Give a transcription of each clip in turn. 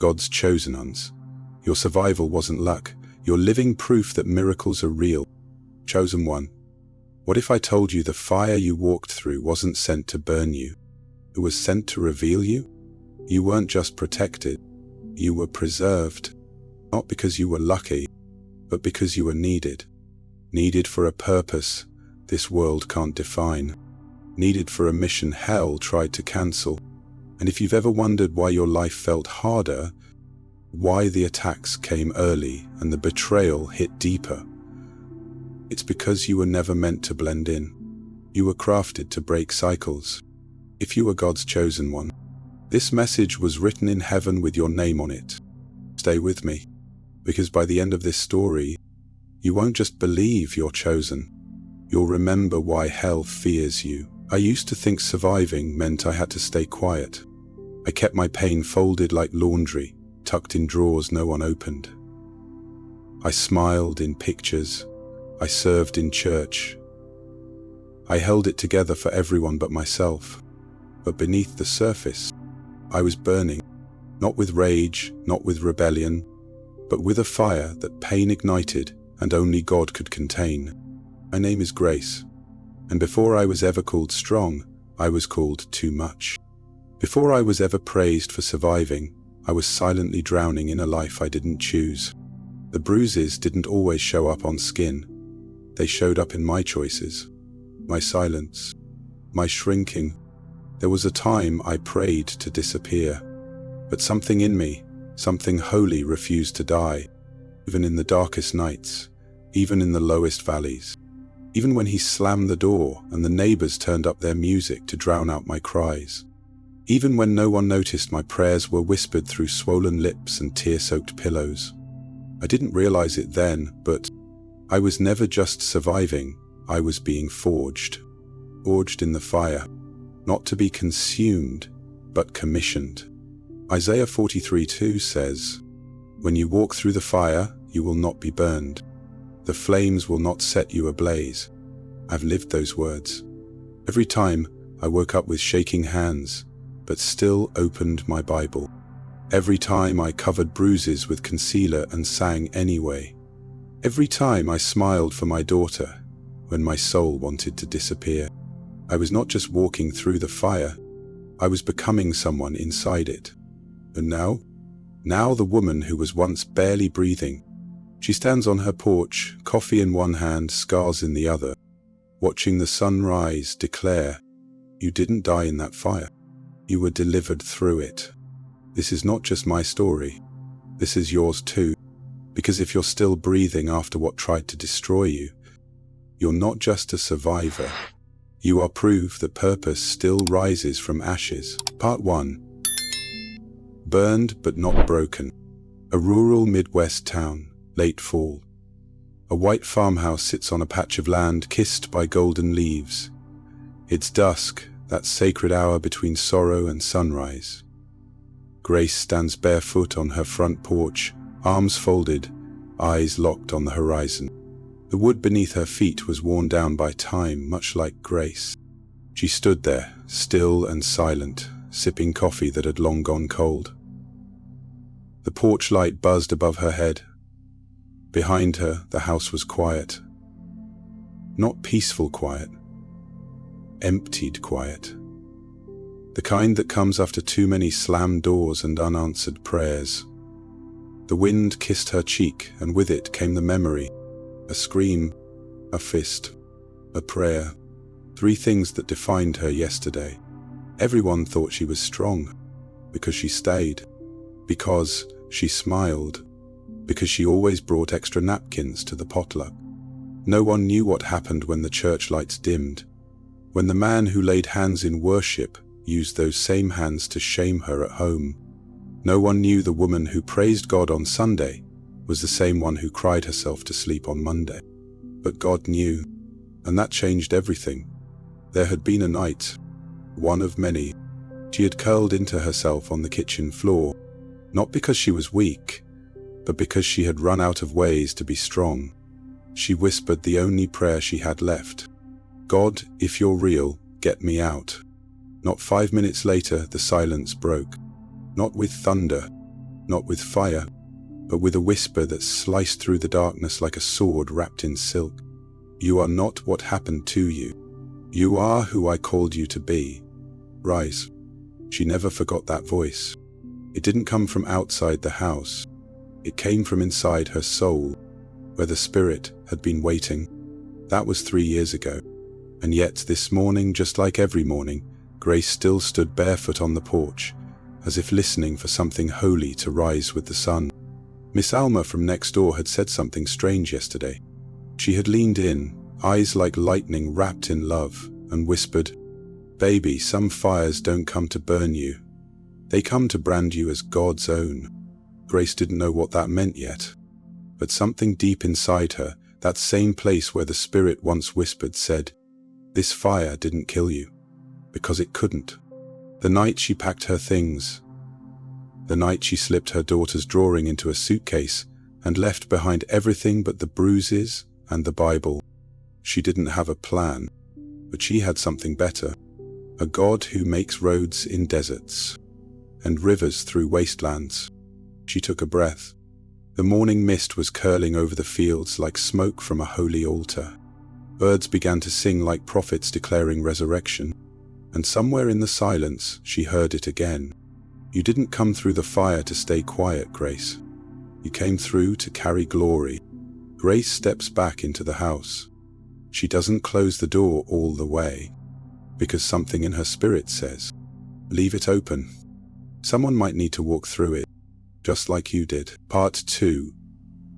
God's chosen ones. Your survival wasn't luck. You're living proof that miracles are real. Chosen one. What if I told you the fire you walked through wasn't sent to burn you? It was sent to reveal you? You weren't just protected. You were preserved. Not because you were lucky, but because you were needed. Needed for a purpose this world can't define. Needed for a mission hell tried to cancel. And if you've ever wondered why your life felt harder, why the attacks came early and the betrayal hit deeper, it's because you were never meant to blend in. You were crafted to break cycles. If you were God's chosen one, this message was written in heaven with your name on it. Stay with me, because by the end of this story, you won't just believe you're chosen. You'll remember why hell fears you. I used to think surviving meant I had to stay quiet. I kept my pain folded like laundry, tucked in drawers no one opened. I smiled in pictures. I served in church. I held it together for everyone but myself. But beneath the surface, I was burning, not with rage, not with rebellion, but with a fire that pain ignited and only God could contain. My name is Grace, and before I was ever called strong, I was called too much. Before I was ever praised for surviving, I was silently drowning in a life I didn't choose. The bruises didn't always show up on skin. They showed up in my choices, my silence, my shrinking. There was a time I prayed to disappear, but something in me, something holy, refused to die, even in the darkest nights, even in the lowest valleys, even when he slammed the door and the neighbors turned up their music to drown out my cries. Even when no one noticed, my prayers were whispered through swollen lips and tear-soaked pillows. I didn't realize it then, but I was never just surviving, I was being forged. Forged in the fire, not to be consumed, but commissioned. Isaiah 43:2 says, "When you walk through the fire, you will not be burned. The flames will not set you ablaze." I've lived those words. Every time I woke up with shaking hands, but still opened my Bible. Every time I covered bruises with concealer and sang anyway. Every time I smiled for my daughter when my soul wanted to disappear. I was not just walking through the fire, I was becoming someone inside it. And now the woman who was once barely breathing, she stands on her porch, coffee in one hand, scars in the other, watching the sun rise, declare, "You didn't die in that fire. You were delivered through it." This is not just my story. This is yours too. Because if you're still breathing after what tried to destroy you, you're not just a survivor. You are proof that purpose still rises from ashes. Part 1. Burned but not broken. A rural Midwest town, late fall. A white farmhouse sits on a patch of land kissed by golden leaves. It's dusk, that sacred hour between sorrow and sunrise. Grace stands barefoot on her front porch, arms folded, eyes locked on the horizon. The wood beneath her feet was worn down by time, much like Grace. She stood there, still and silent, sipping coffee that had long gone cold. The porch light buzzed above her head. Behind her, the house was quiet. Not peaceful quiet. Emptied quiet. The kind that comes after too many slammed doors and unanswered prayers. The wind kissed her cheek, and with it came the memory. A scream, a fist, a prayer. 3 things that defined her yesterday. Everyone thought she was strong, because she stayed, because she smiled, because she always brought extra napkins to the potluck. No one knew what happened when the church lights dimmed, when the man who laid hands in worship used those same hands to shame her at home. No one knew the woman who praised God on Sunday was the same one who cried herself to sleep on Monday. But God knew, and that changed everything. There had been a night, one of many. She had curled into herself on the kitchen floor, not because she was weak, but because she had run out of ways to be strong. She whispered the only prayer she had left. "God, if you're real, get me out." Not 5 minutes later, the silence broke. Not with thunder, not with fire, but with a whisper that sliced through the darkness like a sword wrapped in silk. You are not what happened to you. You are who I called you to be. Rise. She never forgot that voice. It didn't come from outside the house. It came from inside her soul, where the spirit had been waiting. That was 3 years ago. And yet this morning, just like every morning, Grace still stood barefoot on the porch, as if listening for something holy to rise with the sun. Miss Alma from next door had said something strange yesterday. She had leaned in, eyes like lightning wrapped in love, and whispered, "Baby, some fires don't come to burn you. They come to brand you as God's own." Grace didn't know what that meant yet, but something deep inside her, that same place where the spirit once whispered, said, "This fire didn't kill you, because it couldn't." The night she packed her things, the night she slipped her daughter's drawing into a suitcase and left behind everything but the bruises and the Bible. She didn't have a plan, but she had something better. A God who makes roads in deserts and rivers through wastelands. She took a breath. The morning mist was curling over the fields like smoke from a holy altar. Birds began to sing like prophets declaring resurrection. And somewhere in the silence, she heard it again. You didn't come through the fire to stay quiet, Grace. You came through to carry glory. Grace steps back into the house. She doesn't close the door all the way, because something in her spirit says, leave it open. Someone might need to walk through it, just like you did. Part 2.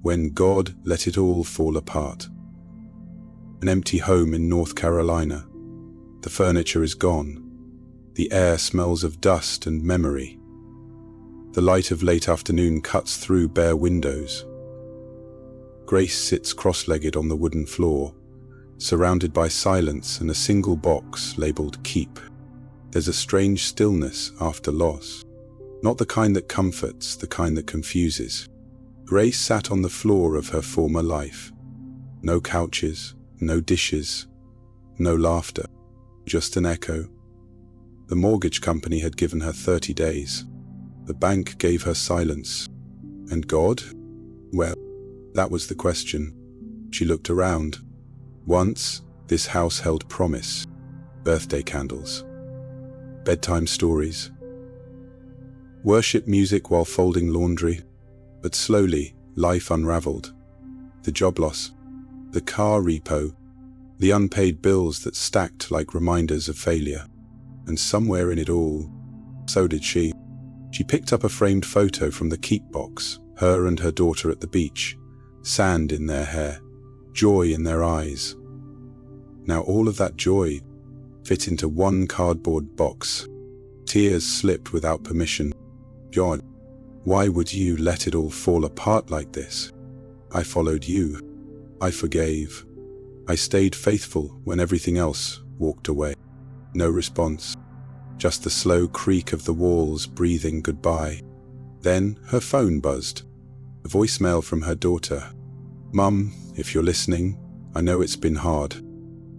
When God Let It All Fall Apart. An empty home in North Carolina. The furniture is gone. The air smells of dust and memory. The light of late afternoon cuts through bare windows. Grace sits cross-legged on the wooden floor, surrounded by silence and a single box labeled Keep. There's a strange stillness after loss. Not the kind that comforts, the kind that confuses. Grace sat on the floor of her former life. No couches, no dishes, no laughter, just an echo. The mortgage company had given her 30 days. The bank gave her silence. And God? Well, that was the question. She looked around. Once, this house held promise. Birthday candles. Bedtime stories. Worship music while folding laundry. But slowly, life unraveled. The job loss. The car repo. The unpaid bills that stacked like reminders of failure. And somewhere in it all, so did she. She picked up a framed photo from the keep box, her and her daughter at the beach, sand in their hair, joy in their eyes. Now all of that joy fit into one cardboard box. Tears slipped without permission. God, why would you let it all fall apart like this? I followed you. I forgave. I stayed faithful when everything else walked away. No response. Just the slow creak of the walls breathing goodbye. Then her phone buzzed. A voicemail from her daughter. Mum, if you're listening, I know it's been hard,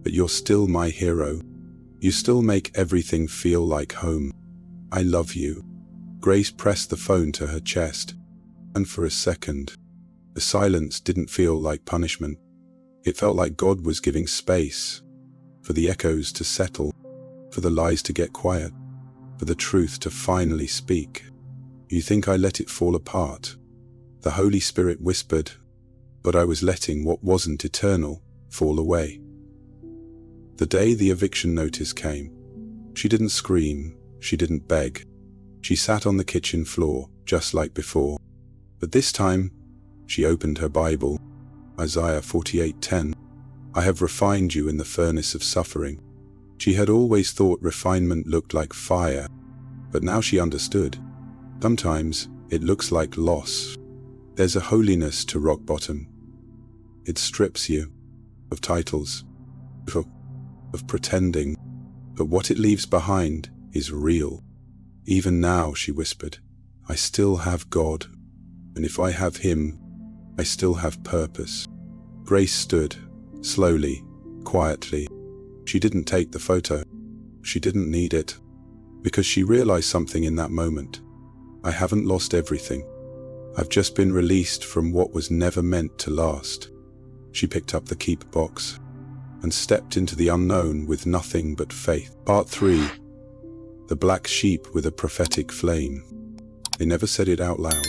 but you're still my hero. You still make everything feel like home. I love you. Grace pressed the phone to her chest, and for a second, the silence didn't feel like punishment. It felt like God was giving space for the echoes to settle, for the lies to get quiet, for the truth to finally speak. You think I let it fall apart? The Holy Spirit whispered, but I was letting what wasn't eternal fall away. The day the eviction notice came, she didn't scream, she didn't beg. She sat on the kitchen floor, just like before. But this time, she opened her Bible. Isaiah 48:10. I have refined you in the furnace of suffering. She had always thought refinement looked like fire, but now she understood. Sometimes it looks like loss. There's a holiness to rock bottom. It strips you of titles, of pretending, but what it leaves behind is real. Even now, she whispered, I still have God, and if I have Him, I still have purpose. Grace stood, slowly, quietly. She didn't take the photo. She didn't need it, because she realized something in that moment. I haven't lost everything. I've just been released from what was never meant to last. She picked up the keep box and stepped into the unknown with nothing but faith. Part 3. The Black Sheep with a Prophetic Flame. They never said it out loud,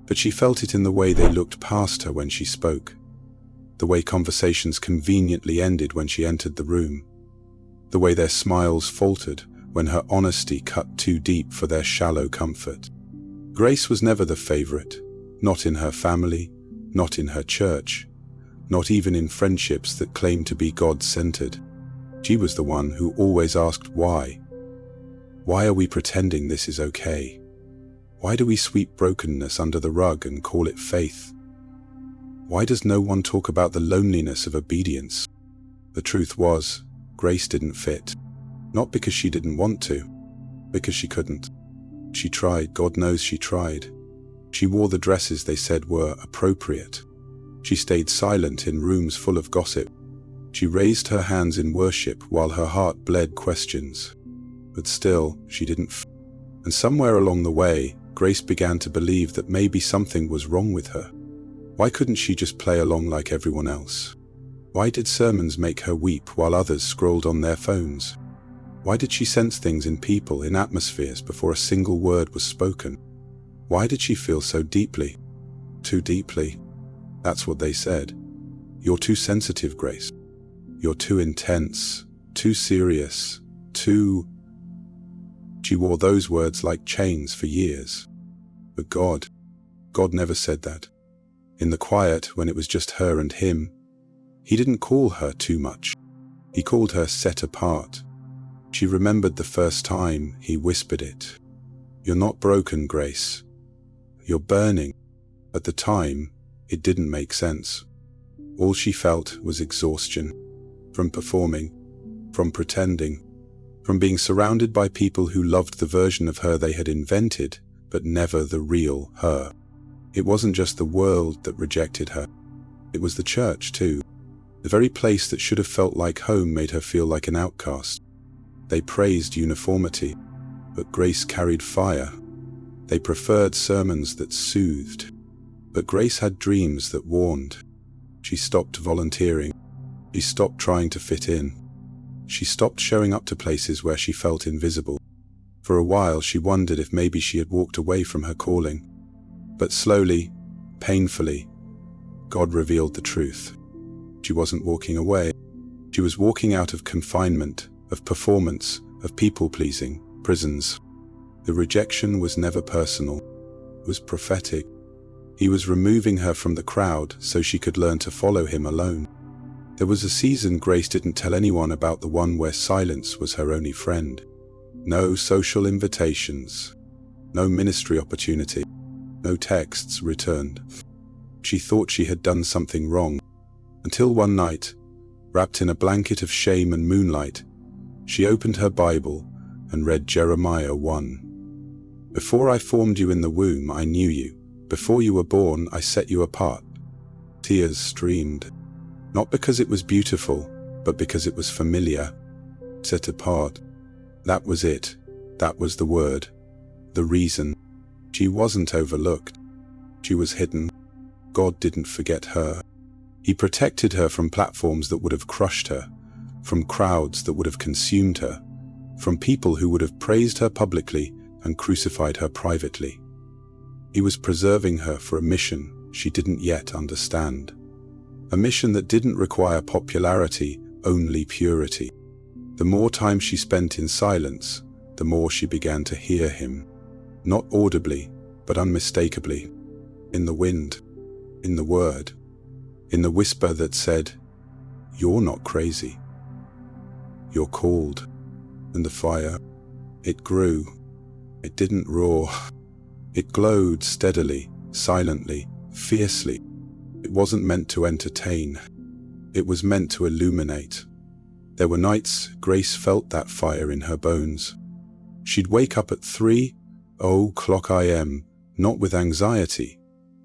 but she felt it in the way they looked past her when she spoke, the way conversations conveniently ended when she entered the room, the way their smiles faltered when her honesty cut too deep for their shallow comfort. Grace was never the favorite, not in her family, not in her church, not even in friendships that claimed to be God-centered. She was the one who always asked why. Why are we pretending this is okay? Why do we sweep brokenness under the rug and call it faith? Why does no one talk about the loneliness of obedience? The truth was, Grace didn't fit. Not because she didn't want to, because she couldn't. She tried, God knows she tried. She wore the dresses they said were appropriate. She stayed silent in rooms full of gossip. She raised her hands in worship while her heart bled questions. But still, she didn't And somewhere along the way, Grace began to believe that maybe something was wrong with her. Why couldn't she just play along like everyone else? Why did sermons make her weep while others scrolled on their phones? Why did she sense things in people, in atmospheres, before a single word was spoken? Why did she feel so deeply? Too deeply. That's what they said. You're too sensitive, Grace. You're too intense, too serious, too... She wore those words like chains for years. But God never said that. In the quiet, when it was just her and him, he didn't call her too much. He called her set apart. She remembered the first time he whispered it. You're not broken, Grace. You're burning. At the time, it didn't make sense. All she felt was exhaustion. From performing, from pretending, from being surrounded by people who loved the version of her they had invented, but never the real her. It wasn't just the world that rejected her. It was the church, too. The very place that should have felt like home made her feel like an outcast. They praised uniformity, but Grace carried fire. They preferred sermons that soothed, but Grace had dreams that warned. She stopped volunteering. She stopped trying to fit in. She stopped showing up to places where she felt invisible. For a while, she wondered if maybe she had walked away from her calling. But slowly, painfully, God revealed the truth. She wasn't walking away. She was walking out of confinement, of performance, of people-pleasing, prisons. The rejection was never personal. It was prophetic. He was removing her from the crowd so she could learn to follow him alone. There was a season Grace didn't tell anyone about, the one where silence was her only friend. No social invitations, no ministry opportunity, no texts returned. She thought she had done something wrong, until one night, wrapped in a blanket of shame and moonlight, she opened her Bible and read Jeremiah 1. Before I formed you in the womb, I knew you. Before you were born, I set you apart. Tears streamed. Not because it was beautiful, but because it was familiar. Set apart. That was it. That was the word. The reason. She wasn't overlooked. She was hidden. God didn't forget her. He protected her from platforms that would have crushed her, from crowds that would have consumed her, from people who would have praised her publicly and crucified her privately. He was preserving her for a mission she didn't yet understand. A mission that didn't require popularity, only purity. The more time she spent in silence, the more she began to hear him. Not audibly, but unmistakably. In the wind, in the word, in the whisper that said, "You're not crazy. You're called." And the fire, it grew. It didn't roar. It glowed steadily, silently, fiercely. It wasn't meant to entertain. It was meant to illuminate. There were nights Grace felt that fire in her bones. She'd wake up at 3:00 a.m., not with anxiety,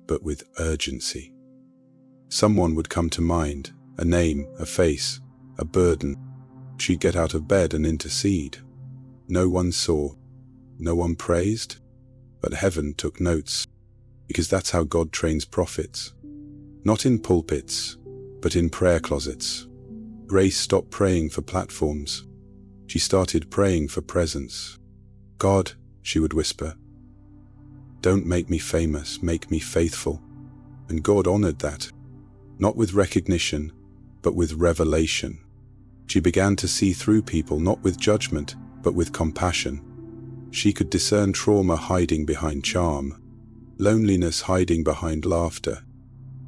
but with urgency. Someone would come to mind, a name, a face, a burden. She'd get out of bed and intercede. No one saw, no one praised, but heaven took notes. because that's how God trains prophets. Not in pulpits, but in prayer closets. Grace stopped praying for platforms. She started praying for presence. God, she would whisper, don't make me famous, make me faithful. And God honored that, not with recognition, but with revelation. She began to see through people, not with judgment, but with compassion. She could discern trauma hiding behind charm, loneliness hiding behind laughter,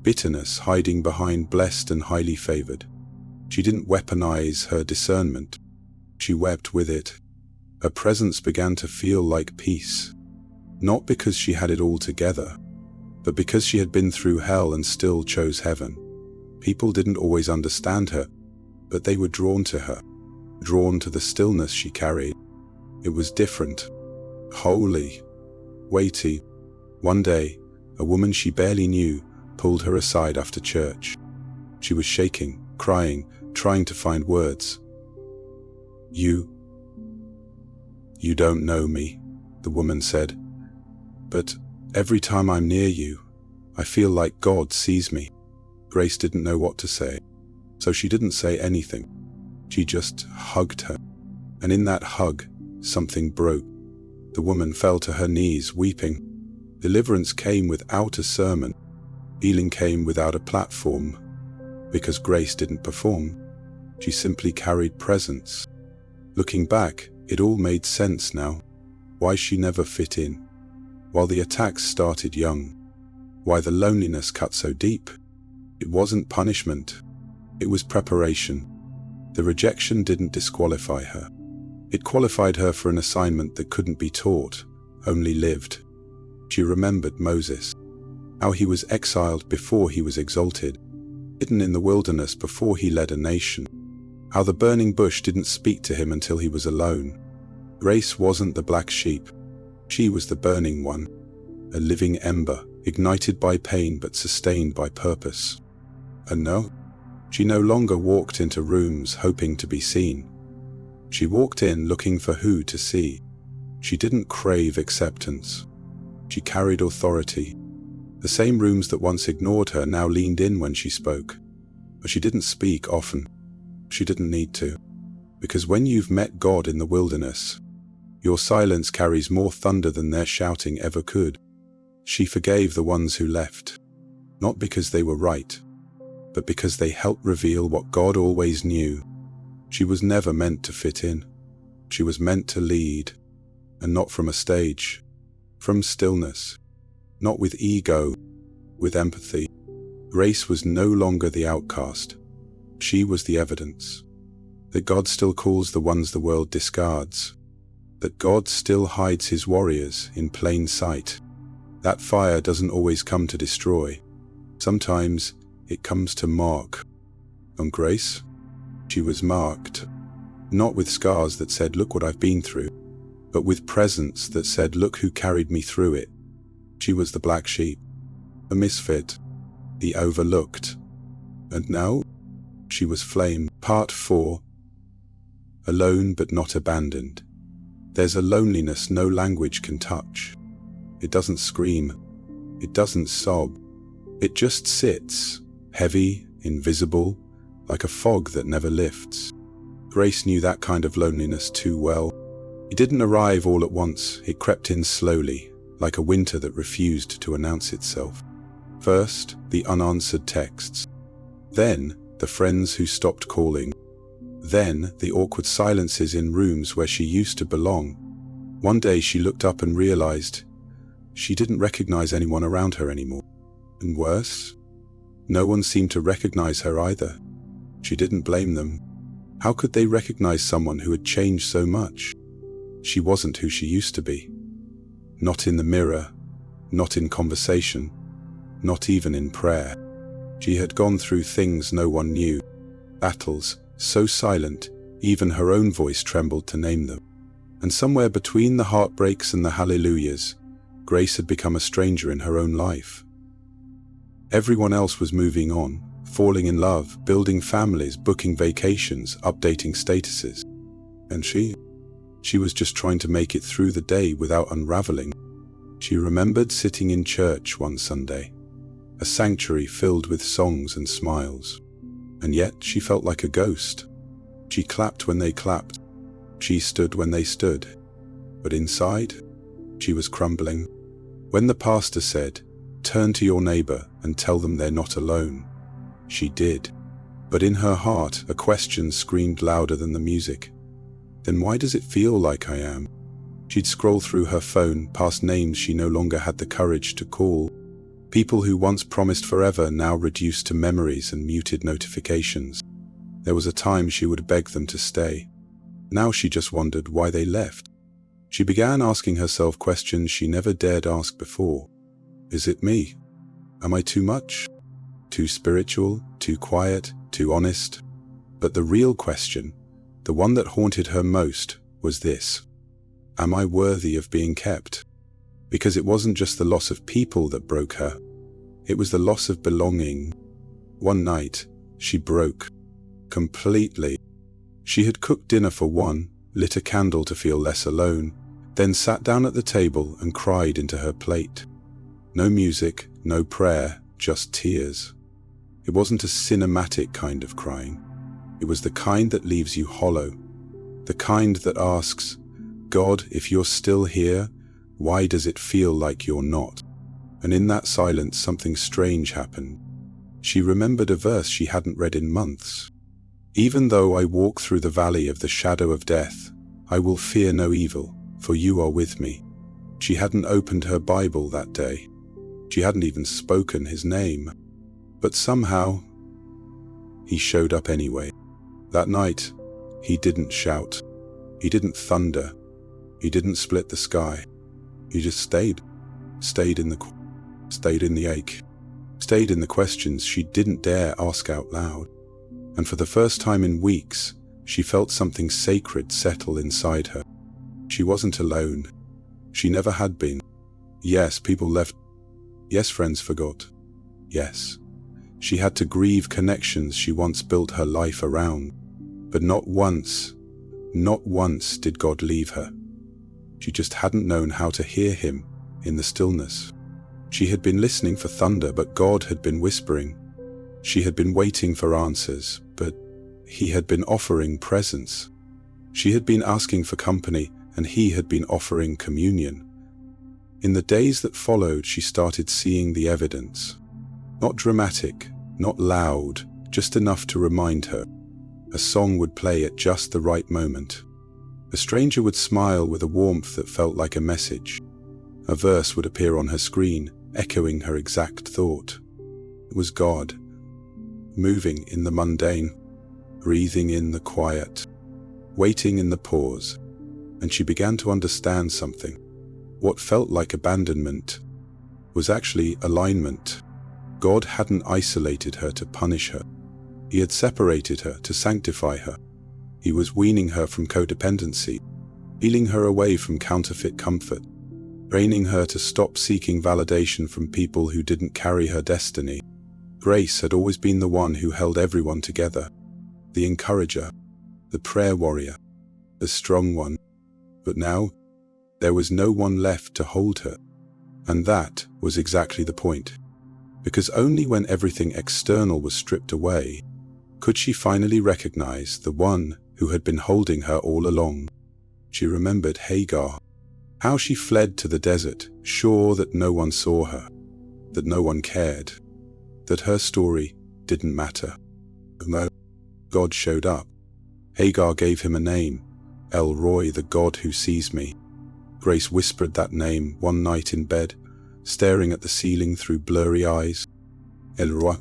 bitterness hiding behind blessed and highly favored. She didn't weaponize her discernment. She wept with it. Her presence began to feel like peace, not because she had it all together, but because she had been through hell and still chose heaven. People didn't always understand her, but they were drawn to her, drawn to the stillness she carried. It was different, holy, weighty. One day, a woman she barely knew pulled her aside after church. She was shaking, crying, trying to find words. You don't know me, the woman said, but every time I'm near you, I feel like God sees me. Grace didn't know what to say, so she didn't say anything. She just hugged her, and in that hug, something broke. The woman fell to her knees, weeping. Deliverance came without a sermon. Healing came without a platform, because Grace didn't perform. She simply carried presence. Looking back, it all made sense now. Why she never fit in. While the attacks started young. Why the loneliness cut so deep. It wasn't punishment. It was preparation. The rejection didn't disqualify her. It qualified her for an assignment that couldn't be taught, only lived. She remembered Moses, how he was exiled before he was exalted, hidden in the wilderness before he led a nation, how the burning bush didn't speak to him until he was alone. Grace wasn't the black sheep. She was the burning one, a living ember, ignited by pain but sustained by purpose. And no, she no longer walked into rooms hoping to be seen. She walked in looking for who to see. She didn't crave acceptance. She carried authority. The same rooms that once ignored her now leaned in when she spoke. But she didn't speak often. She didn't need to. Because when you've met God in the wilderness, your silence carries more thunder than their shouting ever could. She forgave the ones who left, not because they were right, but because they helped reveal what God always knew. She was never meant to fit in. She was meant to lead, and not from a stage, from stillness, not with ego, with empathy. Grace was no longer the outcast. She was the evidence that God still calls the ones the world discards, that God still hides his warriors in plain sight. That fire doesn't always come to destroy. Sometimes it comes to mark. And Grace? She was marked, not with scars that said, look what I've been through, but with presence that said, look who carried me through it. She was the black sheep, a misfit, the overlooked. And now, she was flame. Part 4. Alone but not abandoned. There's a loneliness no language can touch. It doesn't scream. It doesn't sob. It just sits, heavy, invisible, like a fog that never lifts. Grace knew that kind of loneliness too well. It didn't arrive all at once. It crept in slowly, like a winter that refused to announce itself. First, the unanswered texts. Then, the friends who stopped calling. Then, the awkward silences in rooms where she used to belong. One day she looked up and realized she didn't recognize anyone around her anymore. And worse, no one seemed to recognize her either. She didn't blame them. How could they recognize someone who had changed so much? She wasn't who she used to be. Not in the mirror, not in conversation, not even in prayer. She had gone through things no one knew, battles so silent, even her own voice trembled to name them. And somewhere between the heartbreaks and the hallelujahs, Grace had become a stranger in her own life. Everyone else was moving on, falling in love, building families, booking vacations, updating statuses. And she was just trying to make it through the day without unraveling. She remembered sitting in church one Sunday, a sanctuary filled with songs and smiles, and yet she felt like a ghost. She clapped when they clapped. She stood when they stood. But inside, she was crumbling. When the pastor said, "Turn to your neighbor and tell them they're not alone," she did. But in her heart, a question screamed louder than the music. Then why does it feel like I am? She'd scroll through her phone, past names she no longer had the courage to call. People who once promised forever, now reduced to memories and muted notifications. There was a time she would beg them to stay. Now she just wondered why they left. She began asking herself questions she never dared ask before. Is it me? Am I too much? Too spiritual? Too quiet? Too honest? But the real question, the one that haunted her most, was this: am I worthy of being kept? Because it wasn't just the loss of people that broke her. It was the loss of belonging. One night, she broke. Completely. She had cooked dinner for one, lit a candle to feel less alone, then sat down at the table and cried into her plate. No music, no prayer, just tears. It wasn't a cinematic kind of crying. It was the kind that leaves you hollow. The kind that asks, "God, if you're still here, why does it feel like you're not?" And in that silence, something strange happened. She remembered a verse she hadn't read in months. "Even though I walk through the valley of the shadow of death, I will fear no evil, for you are with me." She hadn't opened her Bible that day. She hadn't even spoken his name. But somehow, he showed up anyway. That night, he didn't shout. He didn't thunder. He didn't split the sky. He just stayed. Stayed in the ache. Stayed in the questions she didn't dare ask out loud. And for the first time in weeks, she felt something sacred settle inside her. She wasn't alone. She never had been. Yes, people left. Yes, friends forgot. Yes, she had to grieve connections she once built her life around. But not once did God leave her. She just hadn't known how to hear him in the stillness. She had been listening for thunder, but God had been whispering. She had been waiting for answers, but he had been offering presence. She had been asking for company, and he had been offering communion. In the days that followed, she started seeing the evidence. Not dramatic, not loud, just enough to remind her. A song would play at just the right moment. A stranger would smile with a warmth that felt like a message. A verse would appear on her screen, echoing her exact thought. It was God, moving in the mundane, breathing in the quiet, waiting in the pause. And she began to understand something. What felt like abandonment was actually alignment. God hadn't isolated her to punish her. He had separated her to sanctify her. He was weaning her from codependency, peeling her away from counterfeit comfort, training her to stop seeking validation from people who didn't carry her destiny. Grace had always been the one who held everyone together, the encourager, the prayer warrior, the strong one. But now, there was no one left to hold her. And that was exactly the point. Because only when everything external was stripped away, could she finally recognize the one who had been holding her all along. She remembered Hagar, how she fled to the desert, sure that no one saw her, that no one cared, that her story didn't matter. And then God showed up. Hagar gave him a name, El Roi, the God who sees me. Grace whispered that name one night in bed, staring at the ceiling through blurry eyes. El Roi,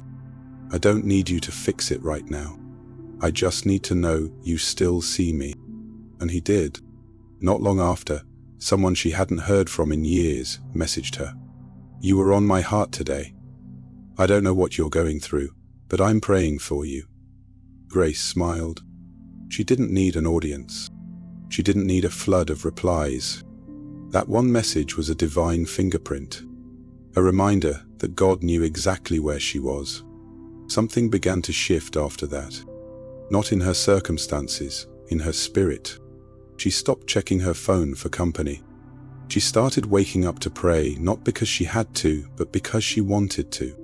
I don't need you to fix it right now. I just need to know you still see me. And he did. Not long after, someone she hadn't heard from in years messaged her. You were on my heart today. I don't know what you're going through, but I'm praying for you. Grace smiled. She didn't need an audience. She didn't need a flood of replies. That one message was a divine fingerprint, a reminder that God knew exactly where she was. Something began to shift after that. Not in her circumstances, in her spirit. She stopped checking her phone for company. She started waking up to pray, not because she had to, but because she wanted to.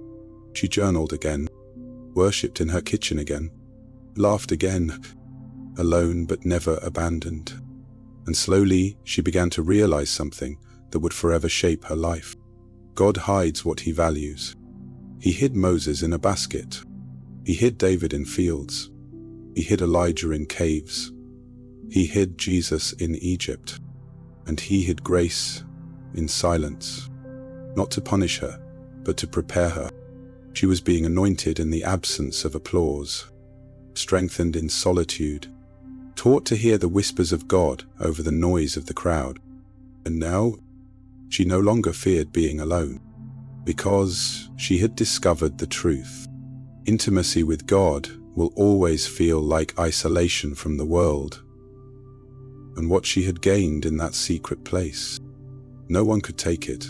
She journaled again, worshipped in her kitchen again, laughed again, alone but never abandoned. And slowly she began to realize something that would forever shape her life. God hides what he values. He hid Moses in a basket. He hid David in fields. He hid Elijah in caves. He hid Jesus in Egypt. And he hid grace in silence, not to punish her, but to prepare her. She was being anointed in the absence of applause, strengthened in solitude, taught to hear the whispers of God over the noise of the crowd. And now, she no longer feared being alone, because she had discovered the truth. Intimacy with God will always feel like isolation from the world. And what she had gained in that secret place, no one could take it.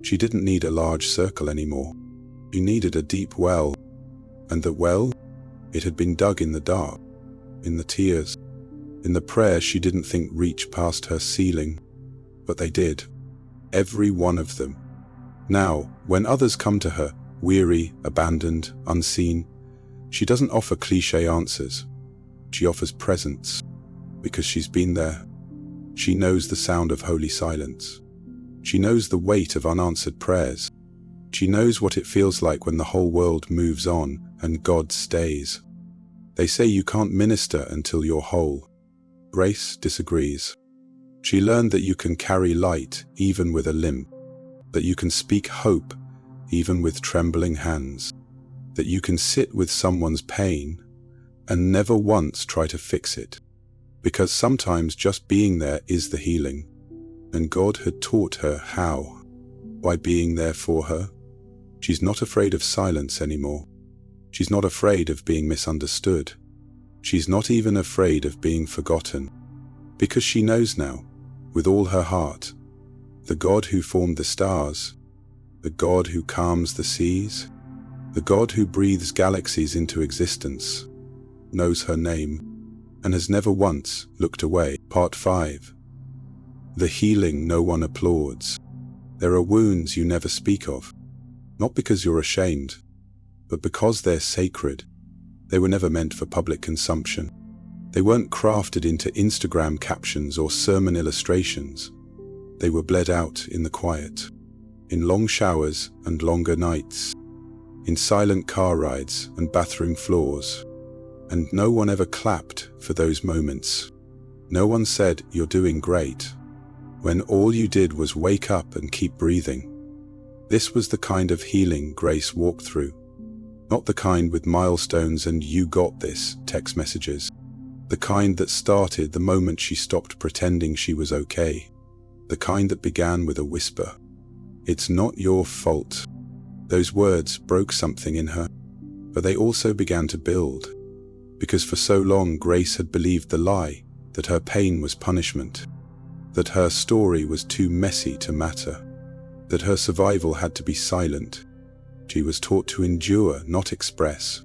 She didn't need a large circle anymore. She needed a deep well, and the well, it had been dug in the dark, in the tears, in the prayers she didn't think reached past her ceiling, but they did, every one of them. Now, when others come to her, weary, abandoned, unseen, she doesn't offer cliché answers. She offers presence, because she's been there. She knows the sound of holy silence. She knows the weight of unanswered prayers. She knows what it feels like when the whole world moves on and God stays. They say you can't minister until you're whole. Grace disagrees. She learned that you can carry light even with a limp, that you can speak hope even with trembling hands, that you can sit with someone's pain and never once try to fix it, because sometimes just being there is the healing. And God had taught her how, by being there for her. She's not afraid of silence anymore. She's not afraid of being misunderstood. She's not even afraid of being forgotten, because she knows now, with all her heart, the God who formed the stars, the God who calms the seas, the God who breathes galaxies into existence, knows her name and has never once looked away. Part 5. The healing no one applauds. There are wounds you never speak of, not because you're ashamed, but because they're sacred. They were never meant for public consumption. They weren't crafted into Instagram captions or sermon illustrations. They were bled out in the quiet, in long showers and longer nights, in silent car rides and bathroom floors. And no one ever clapped for those moments. No one said, "You're doing great," when all you did was wake up and keep breathing. This was the kind of healing Grace walked through. Not the kind with milestones and "you got this" text messages. The kind that started the moment she stopped pretending she was okay. The kind that began with a whisper. "It's not your fault." Those words broke something in her, but they also began to build. Because for so long Grace had believed the lie that her pain was punishment, that her story was too messy to matter, that her survival had to be silent. She was taught to endure, not express,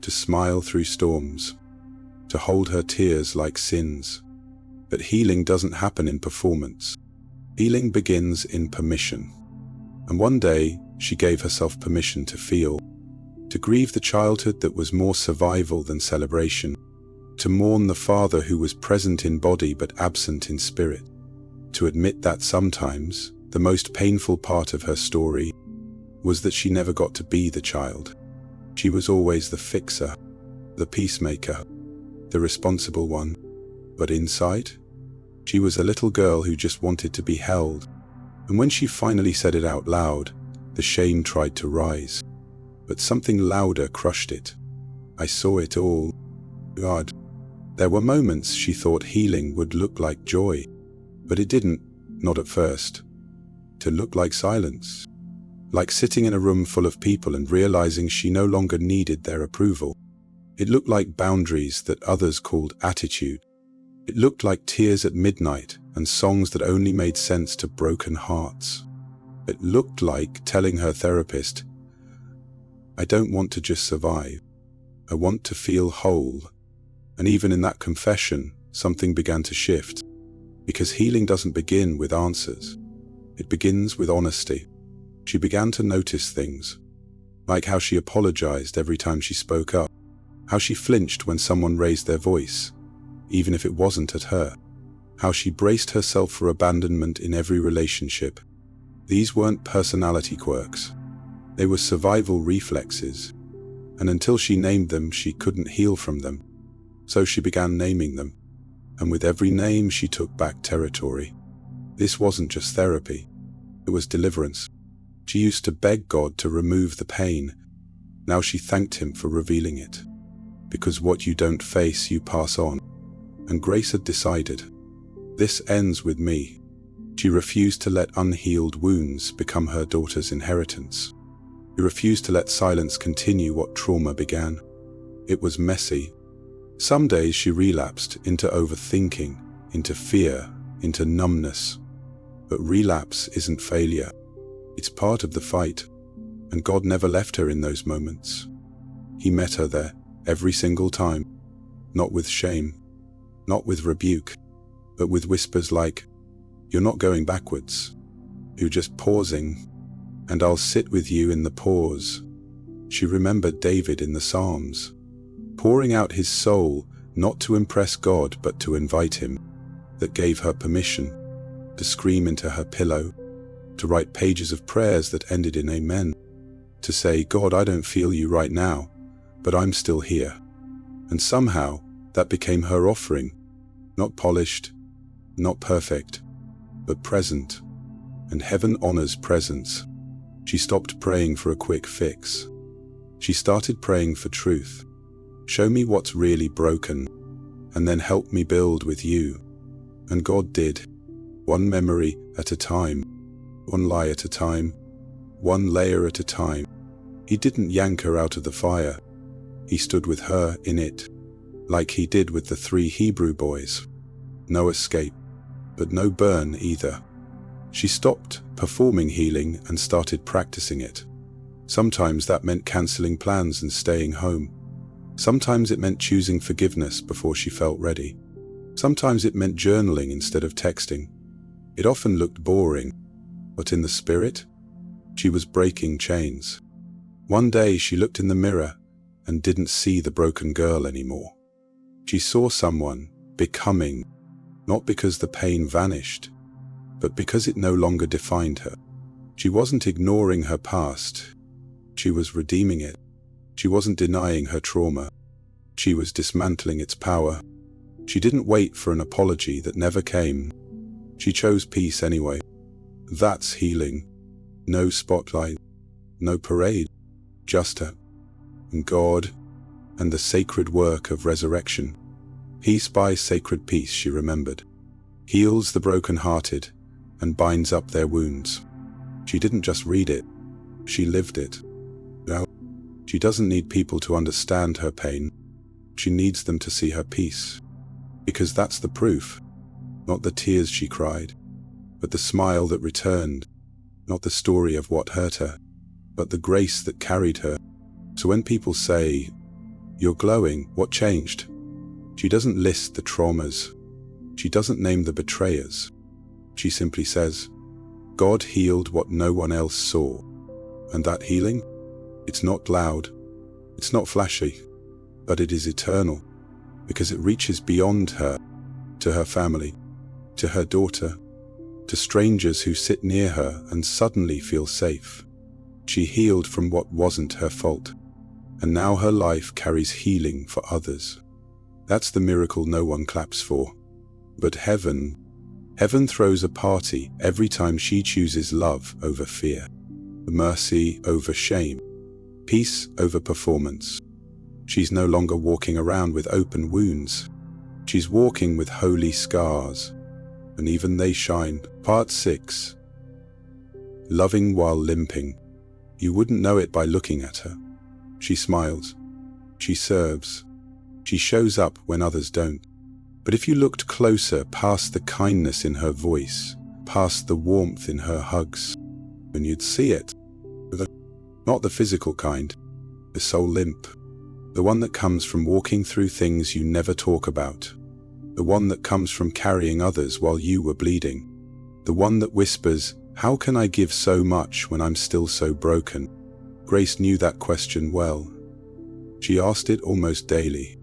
to smile through storms, to hold her tears like sins. But healing doesn't happen in performance. Healing begins in permission. And one day, she gave herself permission to feel, to grieve the childhood that was more survival than celebration, to mourn the father who was present in body but absent in spirit, to admit that sometimes the most painful part of her story was that she never got to be the child. She was always the fixer, the peacemaker, the responsible one. But inside, she was a little girl who just wanted to be held. And when she finally said it out loud, the shame tried to rise. But something louder crushed it. I saw it all. God. There were moments she thought healing would look like joy, but it didn't, not at first. To look like silence. Like sitting in a room full of people and realizing she no longer needed their approval. It looked like boundaries that others called attitude. It looked like tears at midnight and songs that only made sense to broken hearts. It looked like telling her therapist, "I don't want to just survive. I want to feel whole." And even in that confession, something began to shift. Because healing doesn't begin with answers. It begins with honesty. She began to notice things, like how she apologized every time she spoke up, how she flinched when someone raised their voice, even if it wasn't at her, how she braced herself for abandonment in every relationship. These weren't personality quirks. They were survival reflexes, and until she named them, she couldn't heal from them. So she began naming them, and with every name she took back territory. This wasn't just therapy, it was deliverance. She used to beg God to remove the pain. Now she thanked him for revealing it. Because what you don't face, you pass on. And Grace had decided, this ends with me. She refused to let unhealed wounds become her daughter's inheritance. She refused to let silence continue what trauma began. It was messy. Some days she relapsed into overthinking, into fear, into numbness. But relapse isn't failure. It's part of the fight. And God never left her in those moments. He met her there every single time. Not with shame, not with rebuke, but with whispers like, you're not going backwards. You're just pausing, and I'll sit with you in the pause. She remembered David in the Psalms, pouring out his soul, not to impress God, but to invite him. That gave her permission to scream into her pillow, to write pages of prayers that ended in amen, to say, God, I don't feel you right now, but I'm still here. And somehow that became her offering, not polished, not perfect, but present. And heaven honors presence. She stopped praying for a quick fix. She started praying for truth. Show me what's really broken, and then help me build with you. And God did, one memory at a time, one lie at a time, one layer at a time. He didn't yank her out of the fire. He stood with her in it, like he did with the 3 Hebrew boys. No escape, but no burn either. She stopped performing healing and started practicing it. Sometimes that meant canceling plans and staying home. Sometimes it meant choosing forgiveness before she felt ready. Sometimes it meant journaling instead of texting. It often looked boring, but in the spirit, she was breaking chains. One day she looked in the mirror and didn't see the broken girl anymore. She saw someone becoming, not because the pain vanished, but because it no longer defined her. She wasn't ignoring her past. She was redeeming it. She wasn't denying her trauma. She was dismantling its power. She didn't wait for an apology that never came. She chose peace anyway. That's healing. No spotlight, no parade, just her and God and the sacred work of resurrection. Peace buys sacred peace, she remembered. Heals the broken-hearted and binds up their wounds. She didn't just read it, she lived it. Now, she doesn't need people to understand her pain. She needs them to see her peace. Because that's the proof. Not the tears she cried, but the smile that returned. Not the story of what hurt her, but the grace that carried her. So when people say, you're glowing, what changed? She doesn't list the traumas. She doesn't name the betrayers. She simply says, God healed what no one else saw. And that healing? It's not loud. It's not flashy. But it is eternal. Because it reaches beyond her, to her family, to her daughter, to strangers who sit near her and suddenly feel safe. She healed from what wasn't her fault. And now her life carries healing for others. That's the miracle no one claps for. But heaven throws a party every time she chooses love over fear, mercy over shame, peace over performance. She's no longer walking around with open wounds. She's walking with holy scars, and even they shine. Part 6. Loving while limping. You wouldn't know it by looking at her. She smiles. She serves. She shows up when others don't. But if you looked closer, past the kindness in her voice, past the warmth in her hugs, then you'd see it. Not the physical kind, the soul limp, the one that comes from walking through things you never talk about, the one that comes from carrying others while you were bleeding, the one that whispers, "How can I give so much when I'm still so broken?" Grace knew that question well. She asked it almost daily,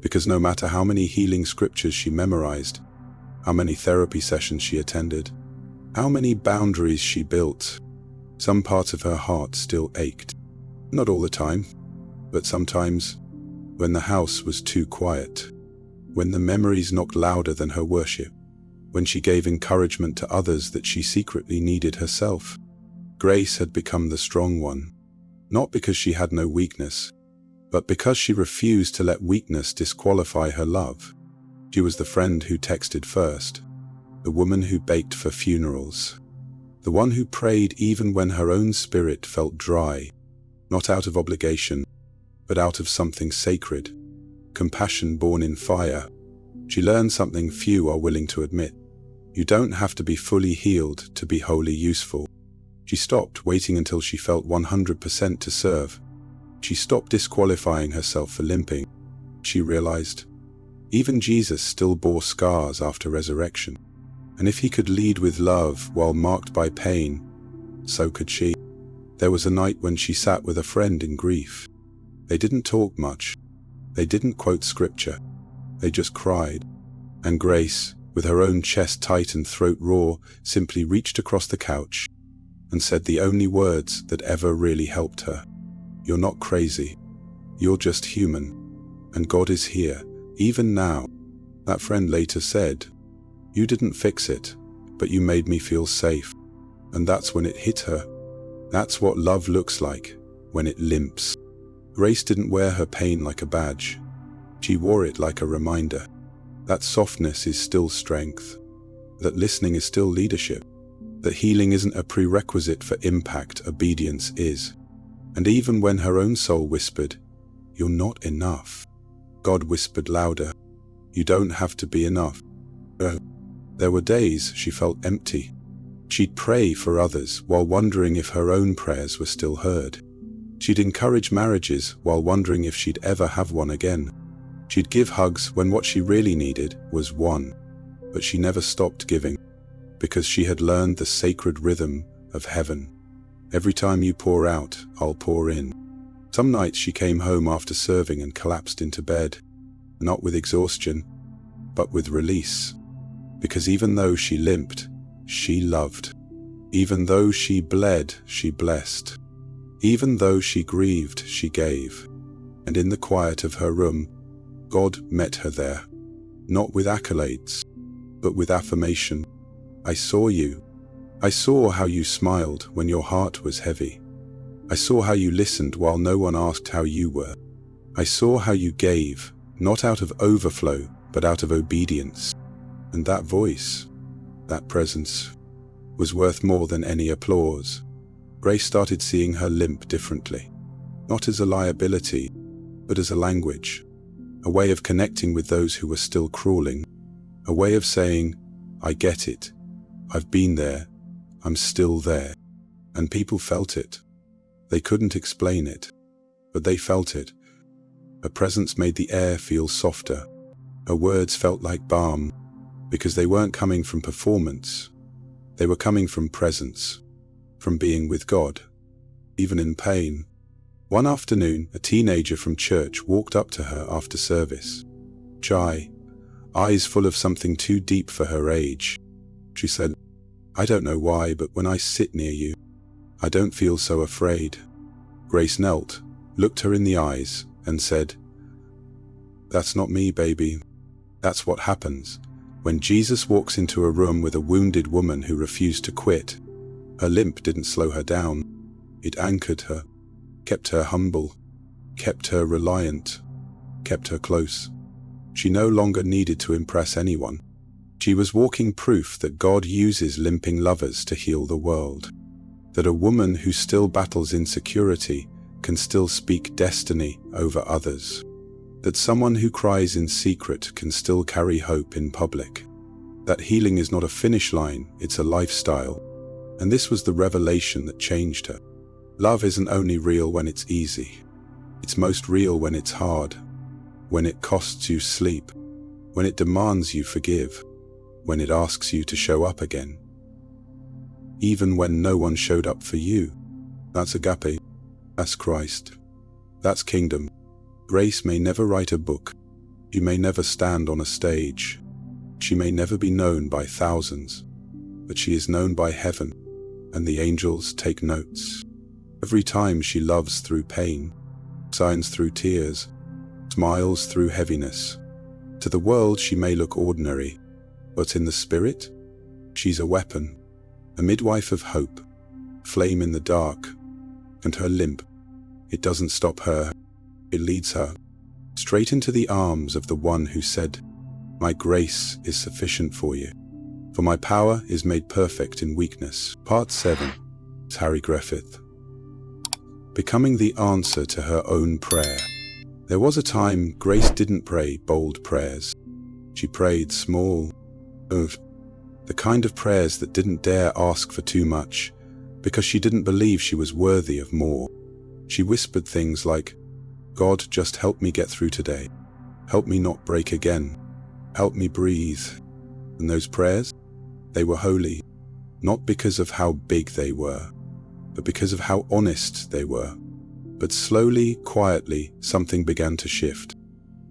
because no matter how many healing scriptures she memorized, how many therapy sessions she attended, how many boundaries she built, some parts of her heart still ached. Not all the time, but sometimes, when the house was too quiet, when the memories knocked louder than her worship, when she gave encouragement to others that she secretly needed herself. Grace had become the strong one, not because she had no weakness, but because she refused to let weakness disqualify her love. She was the friend who texted first, the woman who baked for funerals, the one who prayed even when her own spirit felt dry, not out of obligation, but out of something sacred, compassion born in fire. She learned something few are willing to admit. You don't have to be fully healed to be wholly useful. She stopped waiting until she felt 100% to serve. She stopped disqualifying herself for limping. She realized, even Jesus still bore scars after resurrection. And if he could lead with love while marked by pain, so could she. There was a night when she sat with a friend in grief. They didn't talk much. They didn't quote scripture. They just cried. And Grace, with her own chest tight and throat raw, simply reached across the couch and said the only words that ever really helped her. "You're not crazy. You're just human. And God is here, even now." That friend later said, "You didn't fix it, but you made me feel safe." And that's when it hit her. That's what love looks like, when it limps. Grace didn't wear her pain like a badge. She wore it like a reminder that softness is still strength, that listening is still leadership, that healing isn't a prerequisite for impact, obedience is. And even when her own soul whispered, "You're not enough," God whispered louder, "You don't have to be enough." There were days she felt empty. She'd pray for others while wondering if her own prayers were still heard. She'd encourage marriages while wondering if she'd ever have one again. She'd give hugs when what she really needed was one. But she never stopped giving, because she had learned the sacred rhythm of heaven. Every time you pour out, I'll pour in. Some nights she came home after serving and collapsed into bed, not with exhaustion, but with release. Because even though she limped, she loved. Even though she bled, she blessed. Even though she grieved, she gave. And in the quiet of her room, God met her there, not with accolades, but with affirmation. "I saw you. I saw how you smiled when your heart was heavy. I saw how you listened while no one asked how you were. I saw how you gave, not out of overflow, but out of obedience." And that voice, that presence, was worth more than any applause. Grace started seeing her limp differently, not as a liability, but as a language, a way of connecting with those who were still crawling, a way of saying, "I get it. I've been there. I'm still there." And people felt it. They couldn't explain it, but they felt it. Her presence made the air feel softer. Her words felt like balm, because they weren't coming from performance. They were coming from presence, from being with God, even in pain. One afternoon, a teenager from church walked up to her after service. Shy, eyes full of something too deep for her age. She said, "I don't know why, but when I sit near you, I don't feel so afraid." Grace knelt, looked her in the eyes, and said, "That's not me, baby. That's what happens when Jesus walks into a room with a wounded woman who refused to quit." Her limp didn't slow her down. It anchored her, kept her humble, kept her reliant, kept her close. She no longer needed to impress anyone. She was walking proof that God uses limping lovers to heal the world. That a woman who still battles insecurity can still speak destiny over others. That someone who cries in secret can still carry hope in public. That healing is not a finish line, it's a lifestyle. And this was the revelation that changed her. Love isn't only real when it's easy. It's most real when it's hard. When it costs you sleep. when it demands you forgive, when it asks you to show up again. Even when no one showed up for you. That's agape. That's Christ. That's kingdom. Grace may never write a book. You may never stand on a stage. She may never be known by thousands, but she is known by heaven, and the angels take notes. Every time she loves through pain, shines through tears, smiles through heaviness. To the world she may look ordinary, but in the spirit, she's a weapon, a midwife of hope, flame in the dark, and her limp, it doesn't stop her, it leads her straight into the arms of the one who said, "My grace is sufficient for you, for my power is made perfect in weakness." Part 7. Harry Griffith. Becoming the answer to her own prayer. There was a time Grace didn't pray bold prayers. She prayed small, the kind of prayers that didn't dare ask for too much, because she didn't believe she was worthy of more. She whispered things like, "God, just help me get through today. Help me not break again. Help me breathe." And those prayers, they were holy, not because of how big they were, but because of how honest they were. But slowly, quietly, something began to shift.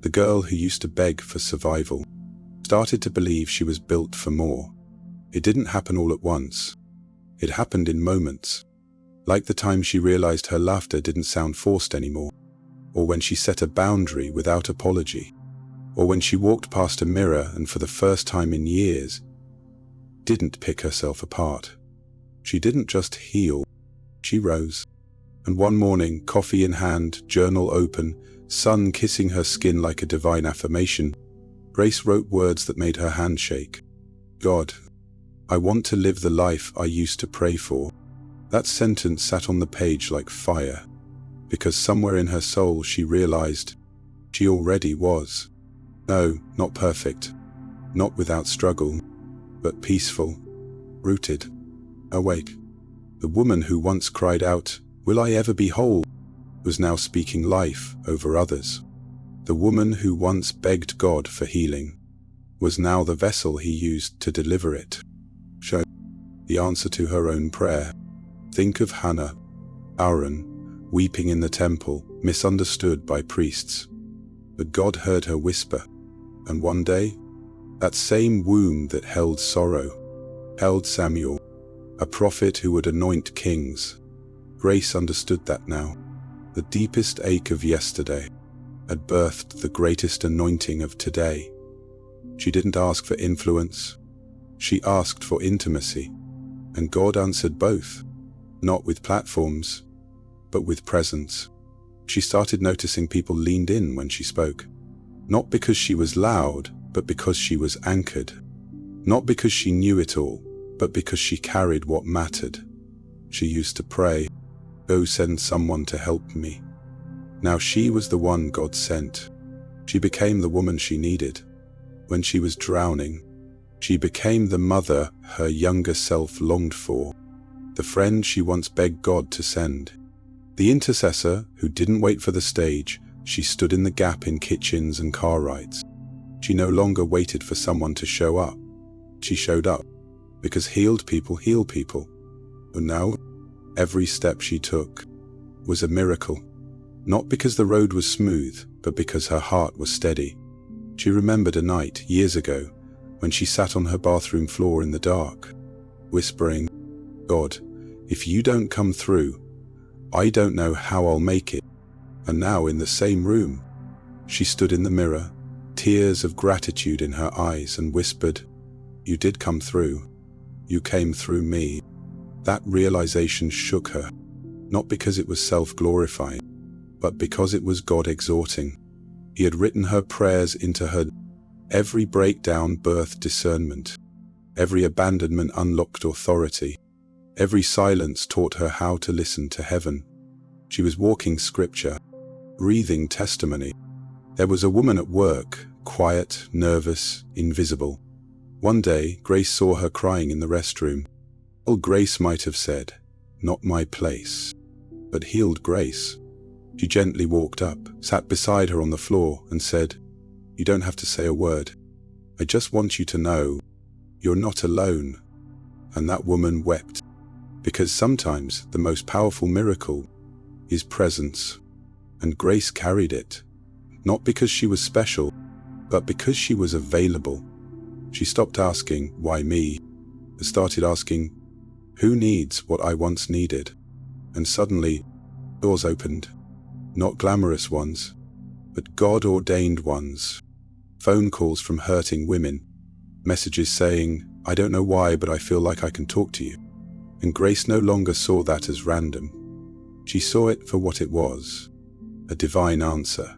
The girl who used to beg for survival started to believe she was built for more. It didn't happen all at once. It happened in moments, like the time she realized her laughter didn't sound forced anymore, or when she set a boundary without apology, or when she walked past a mirror and for the first time in years, didn't pick herself apart. She didn't just heal, she rose. And one morning, coffee in hand, journal open, sun kissing her skin like a divine affirmation, Grace wrote words that made her hand shake. "God, I want to live the life I used to pray for." That sentence sat on the page like fire, because somewhere in her soul she realized she already was. No, not perfect, not without struggle, but peaceful, rooted, awake. The woman who once cried out, "Will I ever be whole?" was now speaking life over others. The woman who once begged God for healing was now the vessel he used to deliver it. Show the answer to her own prayer. Think of Hannah, Aaron, weeping in the temple, misunderstood by priests. But God heard her whisper, and one day, that same womb that held sorrow, held Samuel, a prophet who would anoint kings. Grace understood that now. The deepest ache of yesterday had birthed the greatest anointing of today. She didn't ask for influence, she asked for intimacy, and God answered both, not with platforms, but with presence. She started noticing people leaned in when she spoke, not because she was loud, but because she was anchored, not because she knew it all, but because she carried what mattered. She used to pray, "Go send someone to help me." Now she was the one God sent. She became the woman she needed. When she was drowning, she became the mother her younger self longed for, the friend she once begged God to send. The intercessor who didn't wait for the stage, she stood in the gap in kitchens and car rides. She no longer waited for someone to show up. She showed up, because healed people heal people. And now, every step she took was a miracle. Not because the road was smooth, but because her heart was steady. She remembered a night, years ago, when she sat on her bathroom floor in the dark, whispering, "God, if you don't come through, I don't know how I'll make it." And now in the same room, she stood in the mirror, tears of gratitude in her eyes, and whispered, "You did come through. You came through me." That realization shook her, not because it was self-glorifying, but because it was God exhorting. He had written her prayers into her. Every breakdown birthed discernment. Every abandonment unlocked authority. Every silence taught her how to listen to heaven. She was walking scripture, breathing testimony. There was a woman at work, quiet, nervous, invisible. One day, Grace saw her crying in the restroom. Well, Grace might have said, "Not my place," but healed Grace. She gently walked up, sat beside her on the floor, and said, "You don't have to say a word. I just want you to know, you're not alone." And that woman wept, because sometimes the most powerful miracle is presence, and Grace carried it, not because she was special, but because she was available. She stopped asking, "Why me?" and started asking, "Who needs what I once needed?" And suddenly, doors opened. Not glamorous ones, but God-ordained ones. Phone calls from hurting women. Messages saying, "I don't know why, but I feel like I can talk to you." And Grace no longer saw that as random. She saw it for what it was, a divine answer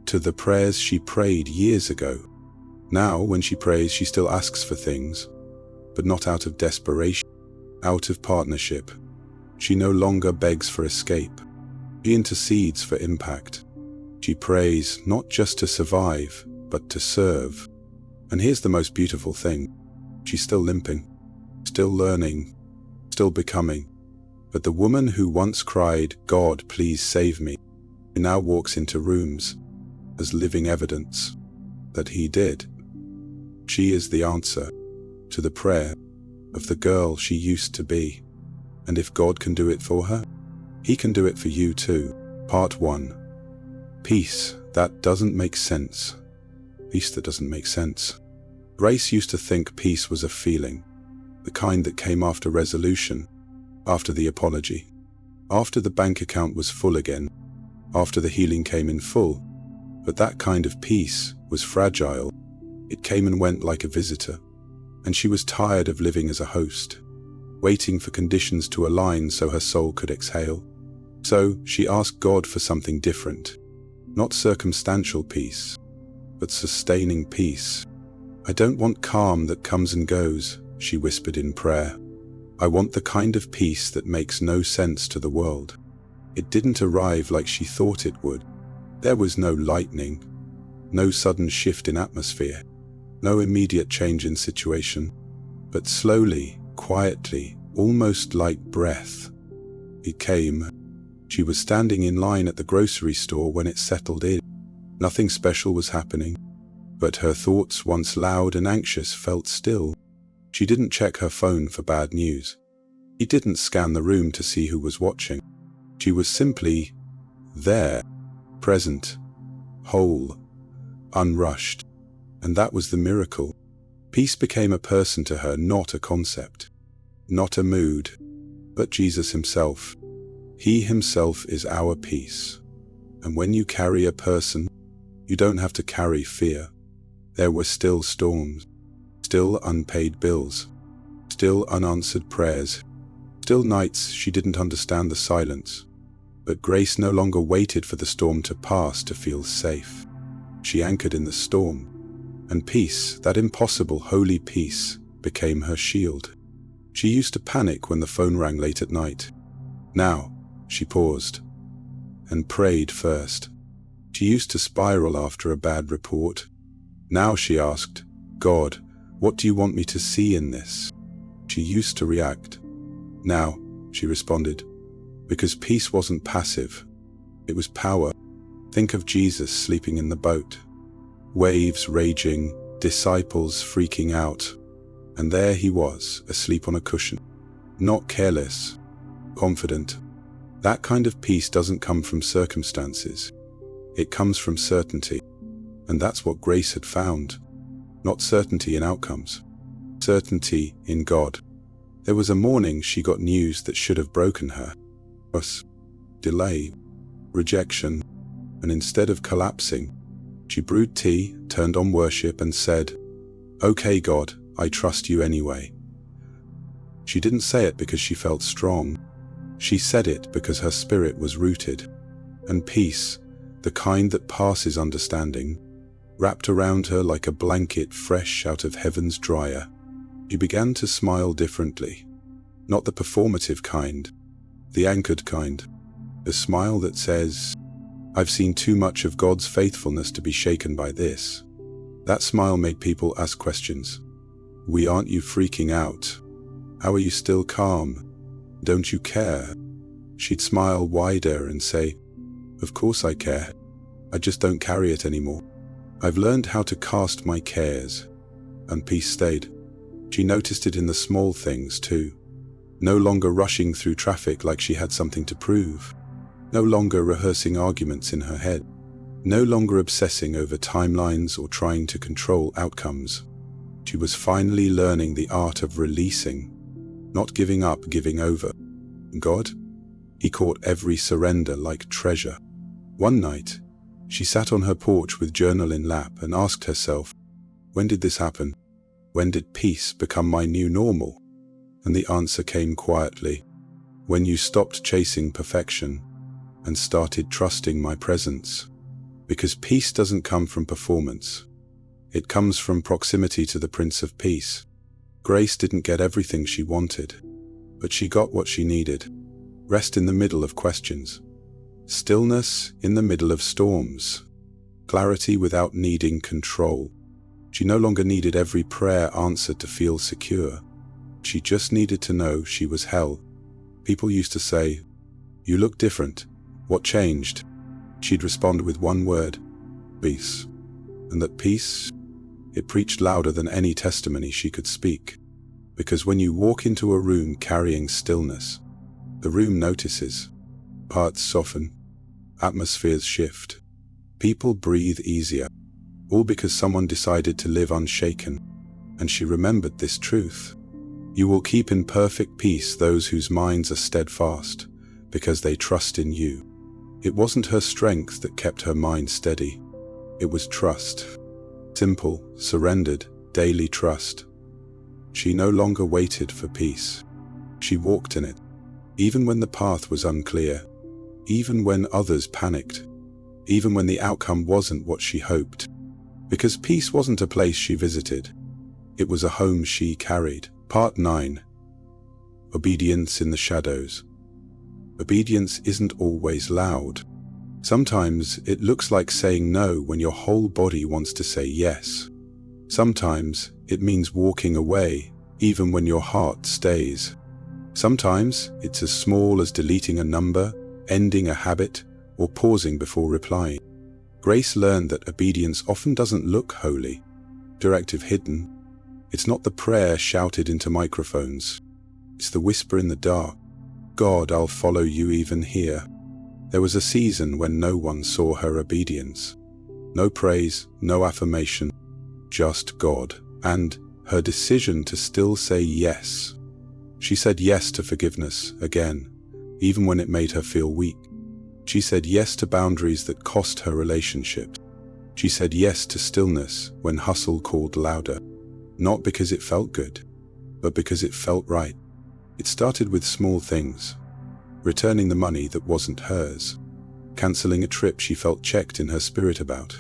to the prayers she prayed years ago. Now, when she prays, she still asks for things, but not out of desperation, out of partnership. She no longer begs for escape. She intercedes for impact. She prays not just to survive, but to serve. And here's the most beautiful thing. She's still limping, still learning, still becoming. But the woman who once cried, "God, please save me," now walks into rooms as living evidence that he did. She is the answer to the prayer of the girl she used to be. And if God can do it for her, he can do it for you too. Part 1. Peace that doesn't make sense. Peace that doesn't make sense. Grace used to think peace was a feeling, the kind that came after resolution, after the apology, after the bank account was full again, after the healing came in full. But that kind of peace was fragile. It came and went like a visitor, and she was tired of living as a host, waiting for conditions to align so her soul could exhale. So she asked God for something different, not circumstantial peace, but sustaining peace. "I don't want calm that comes and goes," she whispered in prayer. "I want the kind of peace that makes no sense to the world." It didn't arrive like she thought it would. There was no lightning, no sudden shift in atmosphere, no immediate change in situation, but slowly, quietly, almost like breath, it came. She was standing in line at the grocery store when it settled in. Nothing special was happening, but her thoughts, once loud and anxious, felt still. She didn't check her phone for bad news. She didn't scan the room to see who was watching. She was simply there, present, whole, unrushed. And that was the miracle. Peace became a person to her, not a concept, not a mood, but Jesus himself. He himself is our peace. And when you carry a person, you don't have to carry fear. There were still storms, still unpaid bills, still unanswered prayers, still nights she didn't understand the silence. But Grace no longer waited for the storm to pass to feel safe. She anchored in the storm, and peace, that impossible holy peace, became her shield. She used to panic when the phone rang late at night. Now, she paused and prayed first. She used to spiral after a bad report. Now she asked, "God, what do you want me to see in this?" She used to react. Now, she responded, because peace wasn't passive, it was power. Think of Jesus sleeping in the boat. Waves raging, disciples freaking out, and there he was, asleep on a cushion. Not careless, confident. That kind of peace doesn't come from circumstances. It comes from certainty. And that's what Grace had found. Not certainty in outcomes, certainty in God. There was a morning she got news that should have broken her. Delay, rejection, and instead of collapsing, she brewed tea, turned on worship, and said, "Okay, God, I trust you anyway." She didn't say it because she felt strong. She said it because her spirit was rooted. And peace, the kind that passes understanding, wrapped around her like a blanket fresh out of heaven's dryer. She began to smile differently. Not the performative kind, the anchored kind. The smile that says, "I've seen too much of God's faithfulness to be shaken by this." That smile made people ask questions. Aren't you freaking out? How are you still calm? Don't you care? She'd smile wider and say, "Of course I care. I just don't carry it anymore. I've learned how to cast my cares, and peace stayed. She noticed it in the small things too. No longer rushing through traffic like she had something to prove. No longer rehearsing arguments in her head. No longer obsessing over timelines or trying to control outcomes. She was finally learning the art of releasing, not giving up, giving over. God? He caught every surrender like treasure. One night, she sat on her porch with journal in lap and asked herself, when did this happen? When did peace become my new normal? And the answer came quietly. When you stopped chasing perfection and started trusting my presence. Because peace doesn't come from performance. It comes from proximity to the Prince of Peace. Grace didn't get everything she wanted, but she got what she needed. Rest in the middle of questions. Stillness in the middle of storms. Clarity without needing control. She no longer needed every prayer answered to feel secure. She just needed to know she was held. People used to say, "You look different. What changed?" She'd respond with one word, peace. And that peace, it preached louder than any testimony she could speak. Because when you walk into a room carrying stillness, the room notices. Hearts soften. Atmospheres shift. People breathe easier. All because someone decided to live unshaken. And she remembered this truth. You will keep in perfect peace those whose minds are steadfast, because they trust in you. It wasn't her strength that kept her mind steady. It was trust. Simple, surrendered, daily trust. She no longer waited for peace. She walked in it, even when the path was unclear, even when others panicked, even when the outcome wasn't what she hoped. Because peace wasn't a place she visited. It was a home she carried. Part 9. Obedience in the shadows. Obedience isn't always loud. Sometimes it looks like saying no when your whole body wants to say yes. Sometimes it means walking away, even when your heart stays. Sometimes it's as small as deleting a number, ending a habit, or pausing before replying. Grace learned that obedience often doesn't look holy, directive hidden. It's not the prayer shouted into microphones. It's the whisper in the dark. God, I'll follow you even here. There was a season when no one saw her obedience. No praise, no affirmation, just God, and her decision to still say yes. She said yes to forgiveness again, even when it made her feel weak. She said yes to boundaries that cost her relationships. She said yes to stillness when hustle called louder. Not because it felt good, but because it felt right. It started with small things. Returning the money that wasn't hers. Cancelling a trip she felt checked in her spirit about.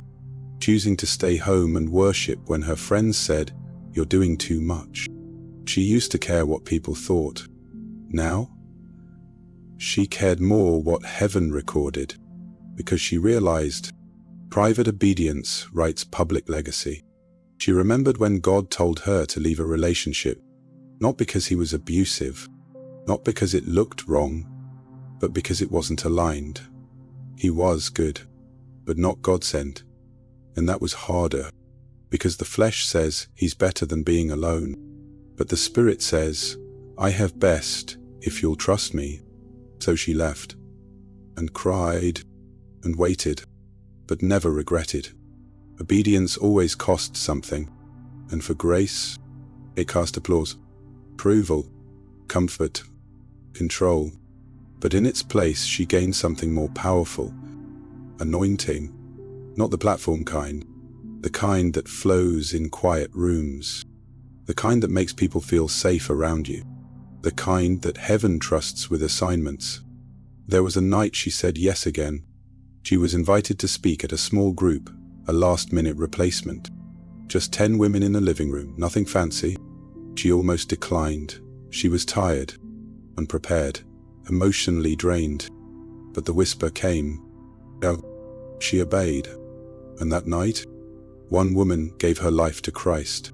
Choosing to stay home and worship when her friends said, "You're doing too much." She used to care what people thought. Now, she cared more what heaven recorded, because she realized private obedience writes public legacy. She remembered when God told her to leave a relationship, not because he was abusive, not because it looked wrong, but because it wasn't aligned. He was good, but not God-sent. And that was harder, because the flesh says he's better than being alone. But the spirit says, I have best if you'll trust me. So she left, and cried, and waited, but never regretted. Obedience always cost something, and for grace, it cost applause, approval, comfort, control. But in its place, she gained something more powerful, anointing, not the platform kind, the kind that flows in quiet rooms, the kind that makes people feel safe around you, the kind that heaven trusts with assignments. There was a night she said yes again. She was invited to speak at a small group, a last-minute replacement. Just 10 women in a living room, nothing fancy. She almost declined. She was tired, unprepared, emotionally drained. But the whisper came. No. She obeyed. And that night, one woman gave her life to Christ.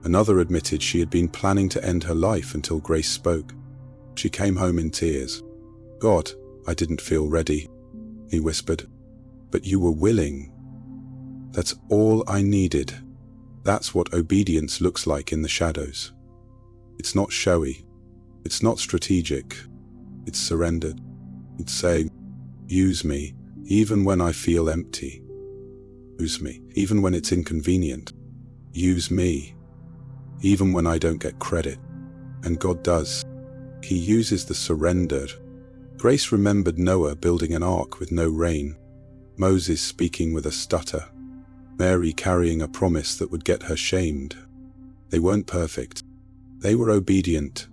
Another admitted she had been planning to end her life until Grace spoke. She came home in tears. God, I didn't feel ready, he whispered. But you were willing. That's all I needed. That's what obedience looks like in the shadows. It's not showy. It's not strategic. It's surrendered. It's saying, use me, even when I feel empty. Use me, even when it's inconvenient. Use me, even when I don't get credit. And God does. He uses the surrendered. Grace remembered Noah building an ark with no rain, Moses speaking with a stutter, Mary carrying a promise that would get her shamed. They weren't perfect. They were obedient.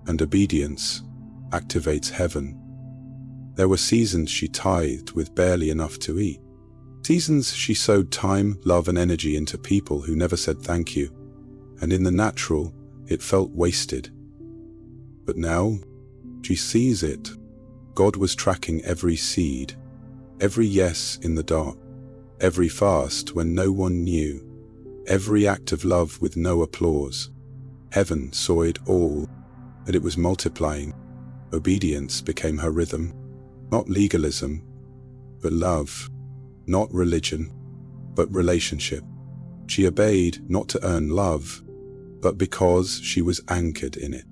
And obedience activates heaven. There were seasons she tithed with barely enough to eat. Seasons she sowed time, love, and energy into people who never said thank you. And in the natural, it felt wasted. But now, she sees it. God was tracking every seed, every yes in the dark, every fast when no one knew, every act of love with no applause. Heaven saw it all, and it was multiplying. Obedience became her rhythm, not legalism, but love, not religion, but relationship. She obeyed not to earn love, but because she was anchored in it.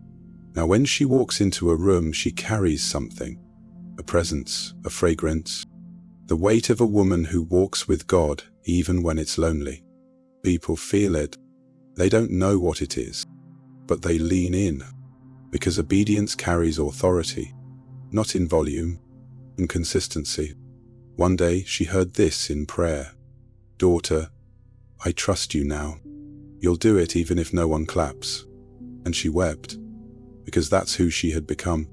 Now when she walks into a room, she carries something, a presence, a fragrance, the weight of a woman who walks with God even when it's lonely. People feel it. They don't know what it is, but they lean in, because obedience carries authority, not in volume, in consistency. One day she heard this in prayer, "Daughter, I trust you now. You'll do it even if no one claps." And she wept, because that's who she had become.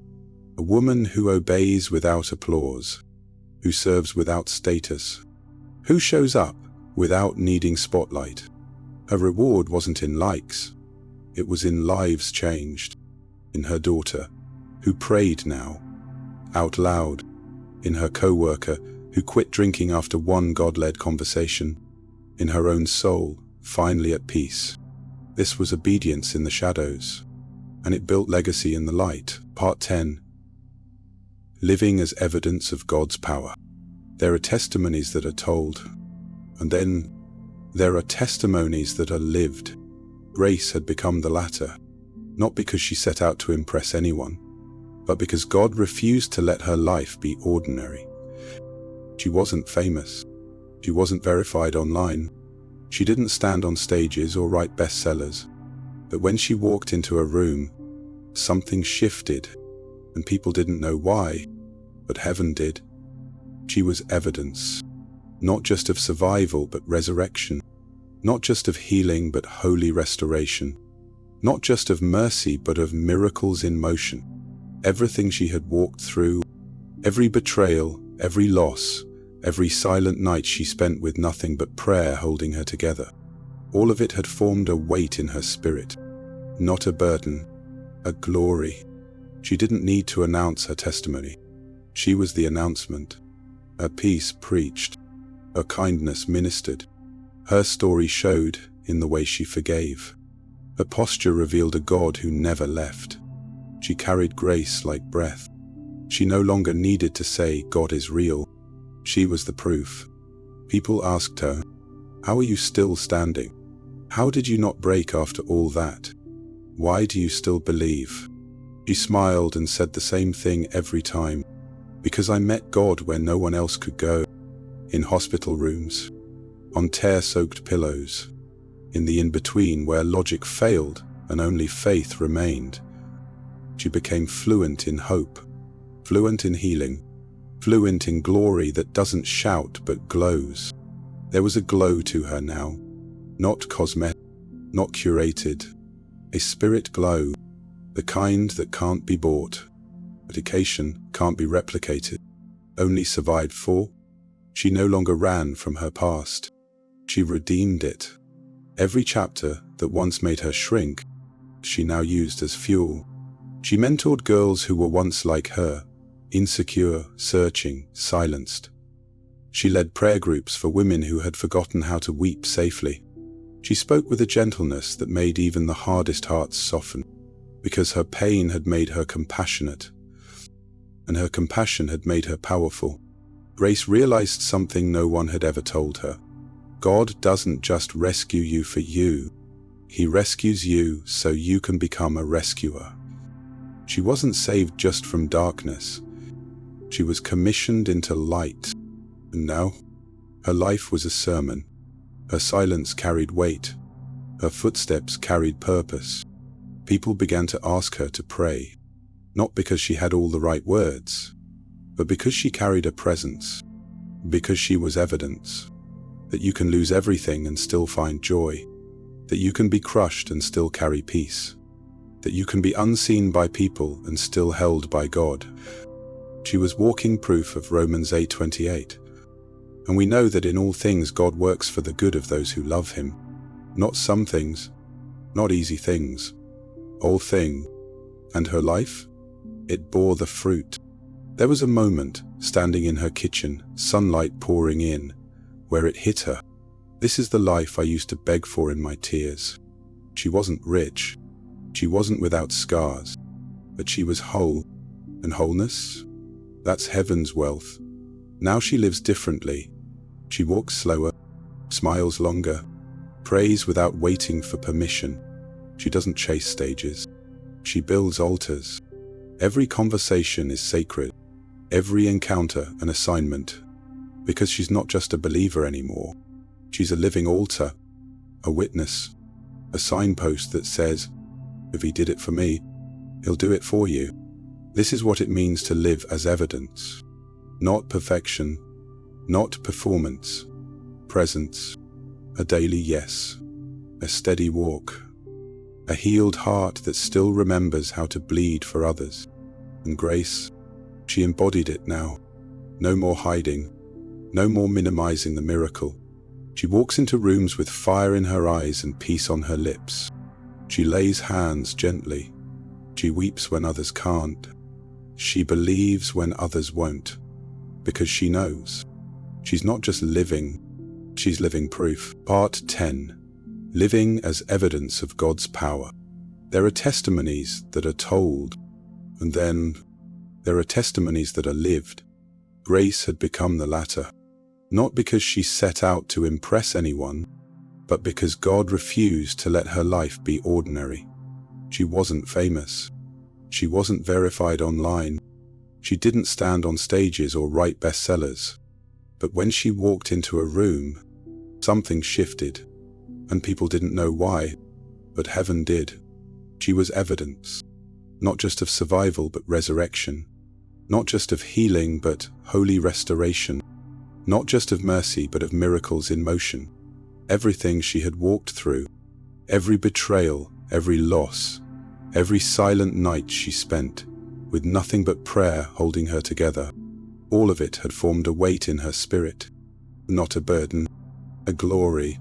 A woman who obeys without applause, who serves without status, who shows up without needing spotlight. Her reward wasn't in likes. It was in lives changed, in her daughter, who prayed now, out loud, in her co-worker, who quit drinking after one God-led conversation, in her own soul, finally at peace. This was obedience in the shadows, and it built legacy in the light. Part 10. Living as evidence of God's power. There are testimonies that are told, and then there are testimonies that are lived. Grace had become the latter, not because she set out to impress anyone, but because God refused to let her life be ordinary. She wasn't famous. She wasn't verified online. She didn't stand on stages or write bestsellers. But when she walked into a room, something shifted, and people didn't know why, but heaven did. She was evidence, not just of survival, but resurrection, not just of healing, but holy restoration, not just of mercy, but of miracles in motion. Everything she had walked through, every betrayal, every loss, every silent night she spent with nothing but prayer holding her together, all of it had formed a weight in her spirit, not a burden, a glory. She didn't need to announce her testimony. She was the announcement. Her peace preached. Her kindness ministered. Her story showed in the way she forgave. Her posture revealed a God who never left. She carried grace like breath. She no longer needed to say, "God is real." She was the proof. People asked her, "How are you still standing? How did you not break after all that? Why do you still believe?" She smiled and said the same thing every time. "Because I met God where no one else could go. In hospital rooms, on tear-soaked pillows, in the in-between where logic failed and only faith remained." She became fluent in hope, fluent in healing, fluent in glory that doesn't shout but glows. There was a glow to her now, not cosmetic, not curated, a spirit glow, the kind that can't be bought. Dedication can't be replicated, only survived for. She no longer ran from her past. She redeemed it. Every chapter that once made her shrink, she now used as fuel. She mentored girls who were once like her, insecure, searching, silenced. She led prayer groups for women who had forgotten how to weep safely. She spoke with a gentleness that made even the hardest hearts soften, because her pain had made her compassionate, and her compassion had made her powerful. Grace realized something no one had ever told her. God doesn't just rescue you for you. He rescues you so you can become a rescuer. She wasn't saved just from darkness. She was commissioned into light. And now, her life was a sermon. Her silence carried weight. Her footsteps carried purpose. People began to ask her to pray, not because she had all the right words, but because she carried a presence, because she was evidence that you can lose everything and still find joy, that you can be crushed and still carry peace, that you can be unseen by people and still held by God. She was walking proof of Romans 8:28. And we know that in all things God works for the good of those who love him. Not some things, not easy things, all thing. And her life? It bore the fruit. There was a moment, standing in her kitchen, sunlight pouring in, where it hit her. This is the life I used to beg for in my tears. She wasn't rich. She wasn't without scars. But she was whole. And wholeness? That's heaven's wealth. Now she lives differently. She walks slower, smiles longer, prays without waiting for permission. She doesn't chase stages. She builds altars. Every conversation is sacred. Every encounter an assignment. Because she's not just a believer anymore. She's a living altar, a witness, a signpost that says, if he did it for me, he'll do it for you. This is what it means to live as evidence. Not perfection, not performance, presence, a daily yes, a steady walk, a healed heart that still remembers how to bleed for others. And grace, she embodied it now. No more hiding, no more minimizing the miracle. She walks into rooms with fire in her eyes and peace on her lips. She lays hands gently. She weeps when others can't. She believes when others won't. Because she knows. She's not just living, she's living proof. Part 10. Living as evidence of God's power. There are testimonies that are told, and then there are testimonies that are lived. Grace had become the latter. Not because she set out to impress anyone, but because God refused to let her life be ordinary. She wasn't famous. She wasn't verified online. She didn't stand on stages or write bestsellers. But when she walked into a room, something shifted, and people didn't know why, but heaven did. She was evidence, not just of survival but resurrection, not just of healing but holy restoration, not just of mercy but of miracles in motion. Everything she had walked through, every betrayal, every loss, every silent night she spent, with nothing but prayer holding her together, all of it had formed a weight in her spirit, not a burden, a glory.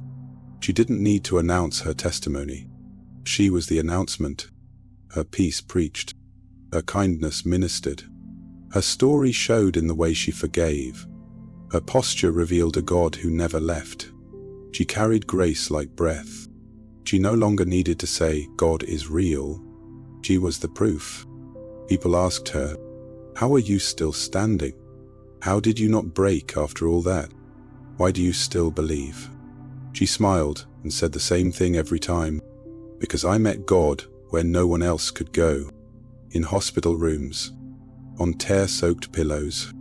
She didn't need to announce her testimony. She was the announcement. Her peace preached. Her kindness ministered. Her story showed in the way she forgave. Her posture revealed a God who never left. She carried grace like breath. She no longer needed to say, God is real. She was the proof. People asked her, how are you still standing? How did you not break after all that? Why do you still believe? She smiled and said the same thing every time. Because I met God where no one else could go. In hospital rooms, on tear-soaked pillows,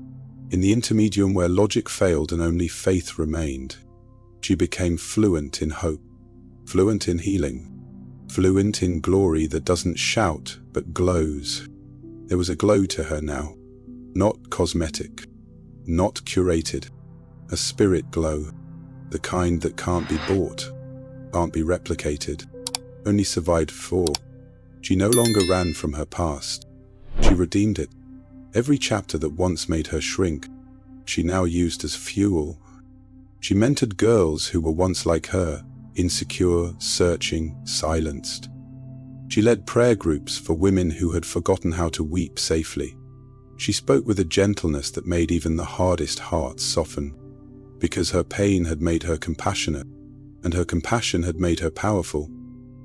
in the intermedium where logic failed and only faith remained. She became fluent in hope, fluent in healing, fluent in glory that doesn't shout but glows. There was a glow to her now, not cosmetic, not curated, a spirit glow, the kind that can't be bought, can't be replicated, only survived for. She no longer ran from her past. She redeemed it. Every chapter that once made her shrink, she now used as fuel. She mentored girls who were once like her, insecure, searching, silenced. She led prayer groups for women who had forgotten how to weep safely. She spoke with a gentleness that made even the hardest hearts soften, because her pain had made her compassionate, and her compassion had made her powerful.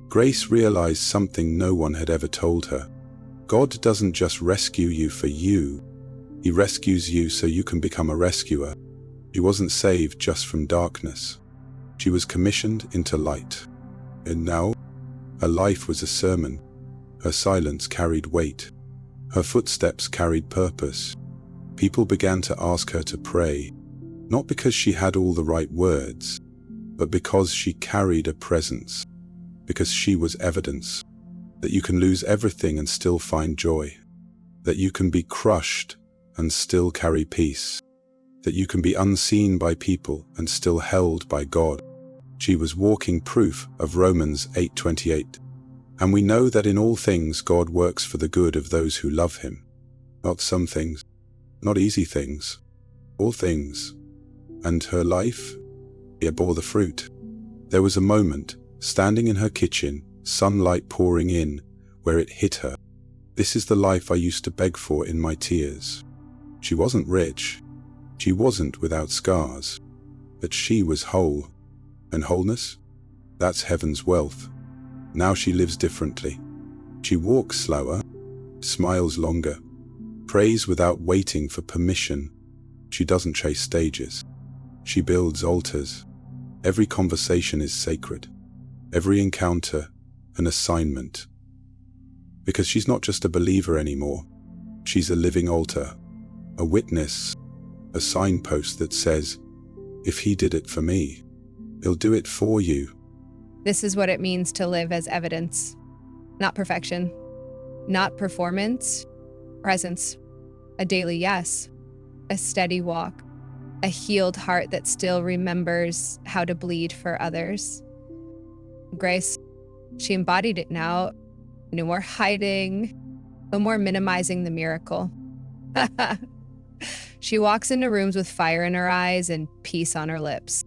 Grace realized something no one had ever told her. God doesn't just rescue you for you. He rescues you so you can become a rescuer. She wasn't saved just from darkness. She was commissioned into light. And now, her life was a sermon. Her silence carried weight. Her footsteps carried purpose. People began to ask her to pray, not because she had all the right words, but because she carried a presence, because she was evidence that you can lose everything and still find joy, that you can be crushed and still carry peace, that you can be unseen by people and still held by God. She was walking proof of Romans 8:28. And we know that in all things God works for the good of those who love him. Not some things, not easy things, all things. And her life, it bore the fruit. There was a moment, standing in her kitchen, sunlight pouring in, where it hit her. This is the life I used to beg for in my tears. She wasn't rich. She wasn't without scars. But she was whole. And wholeness? That's heaven's wealth. Now she lives differently. She walks slower, smiles longer, prays without waiting for permission. She doesn't chase stages. She builds altars. Every conversation is sacred. Every encounter, an assignment. Because she's not just a believer anymore. She's a living altar, a witness, a signpost that says, if he did it for me, he'll do it for you. This is what it means to live as evidence. Not perfection, not performance, presence, a daily yes, a steady walk, a healed heart that still remembers how to bleed for others. Grace, she embodied it now. No more hiding, no more minimizing the miracle. She walks into rooms with fire in her eyes and peace on her lips.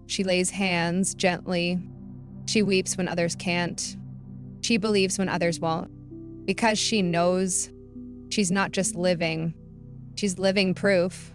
She lays hands gently. She weeps when others can't. She believes when others won't. Because she knows she's not just living, she's living proof.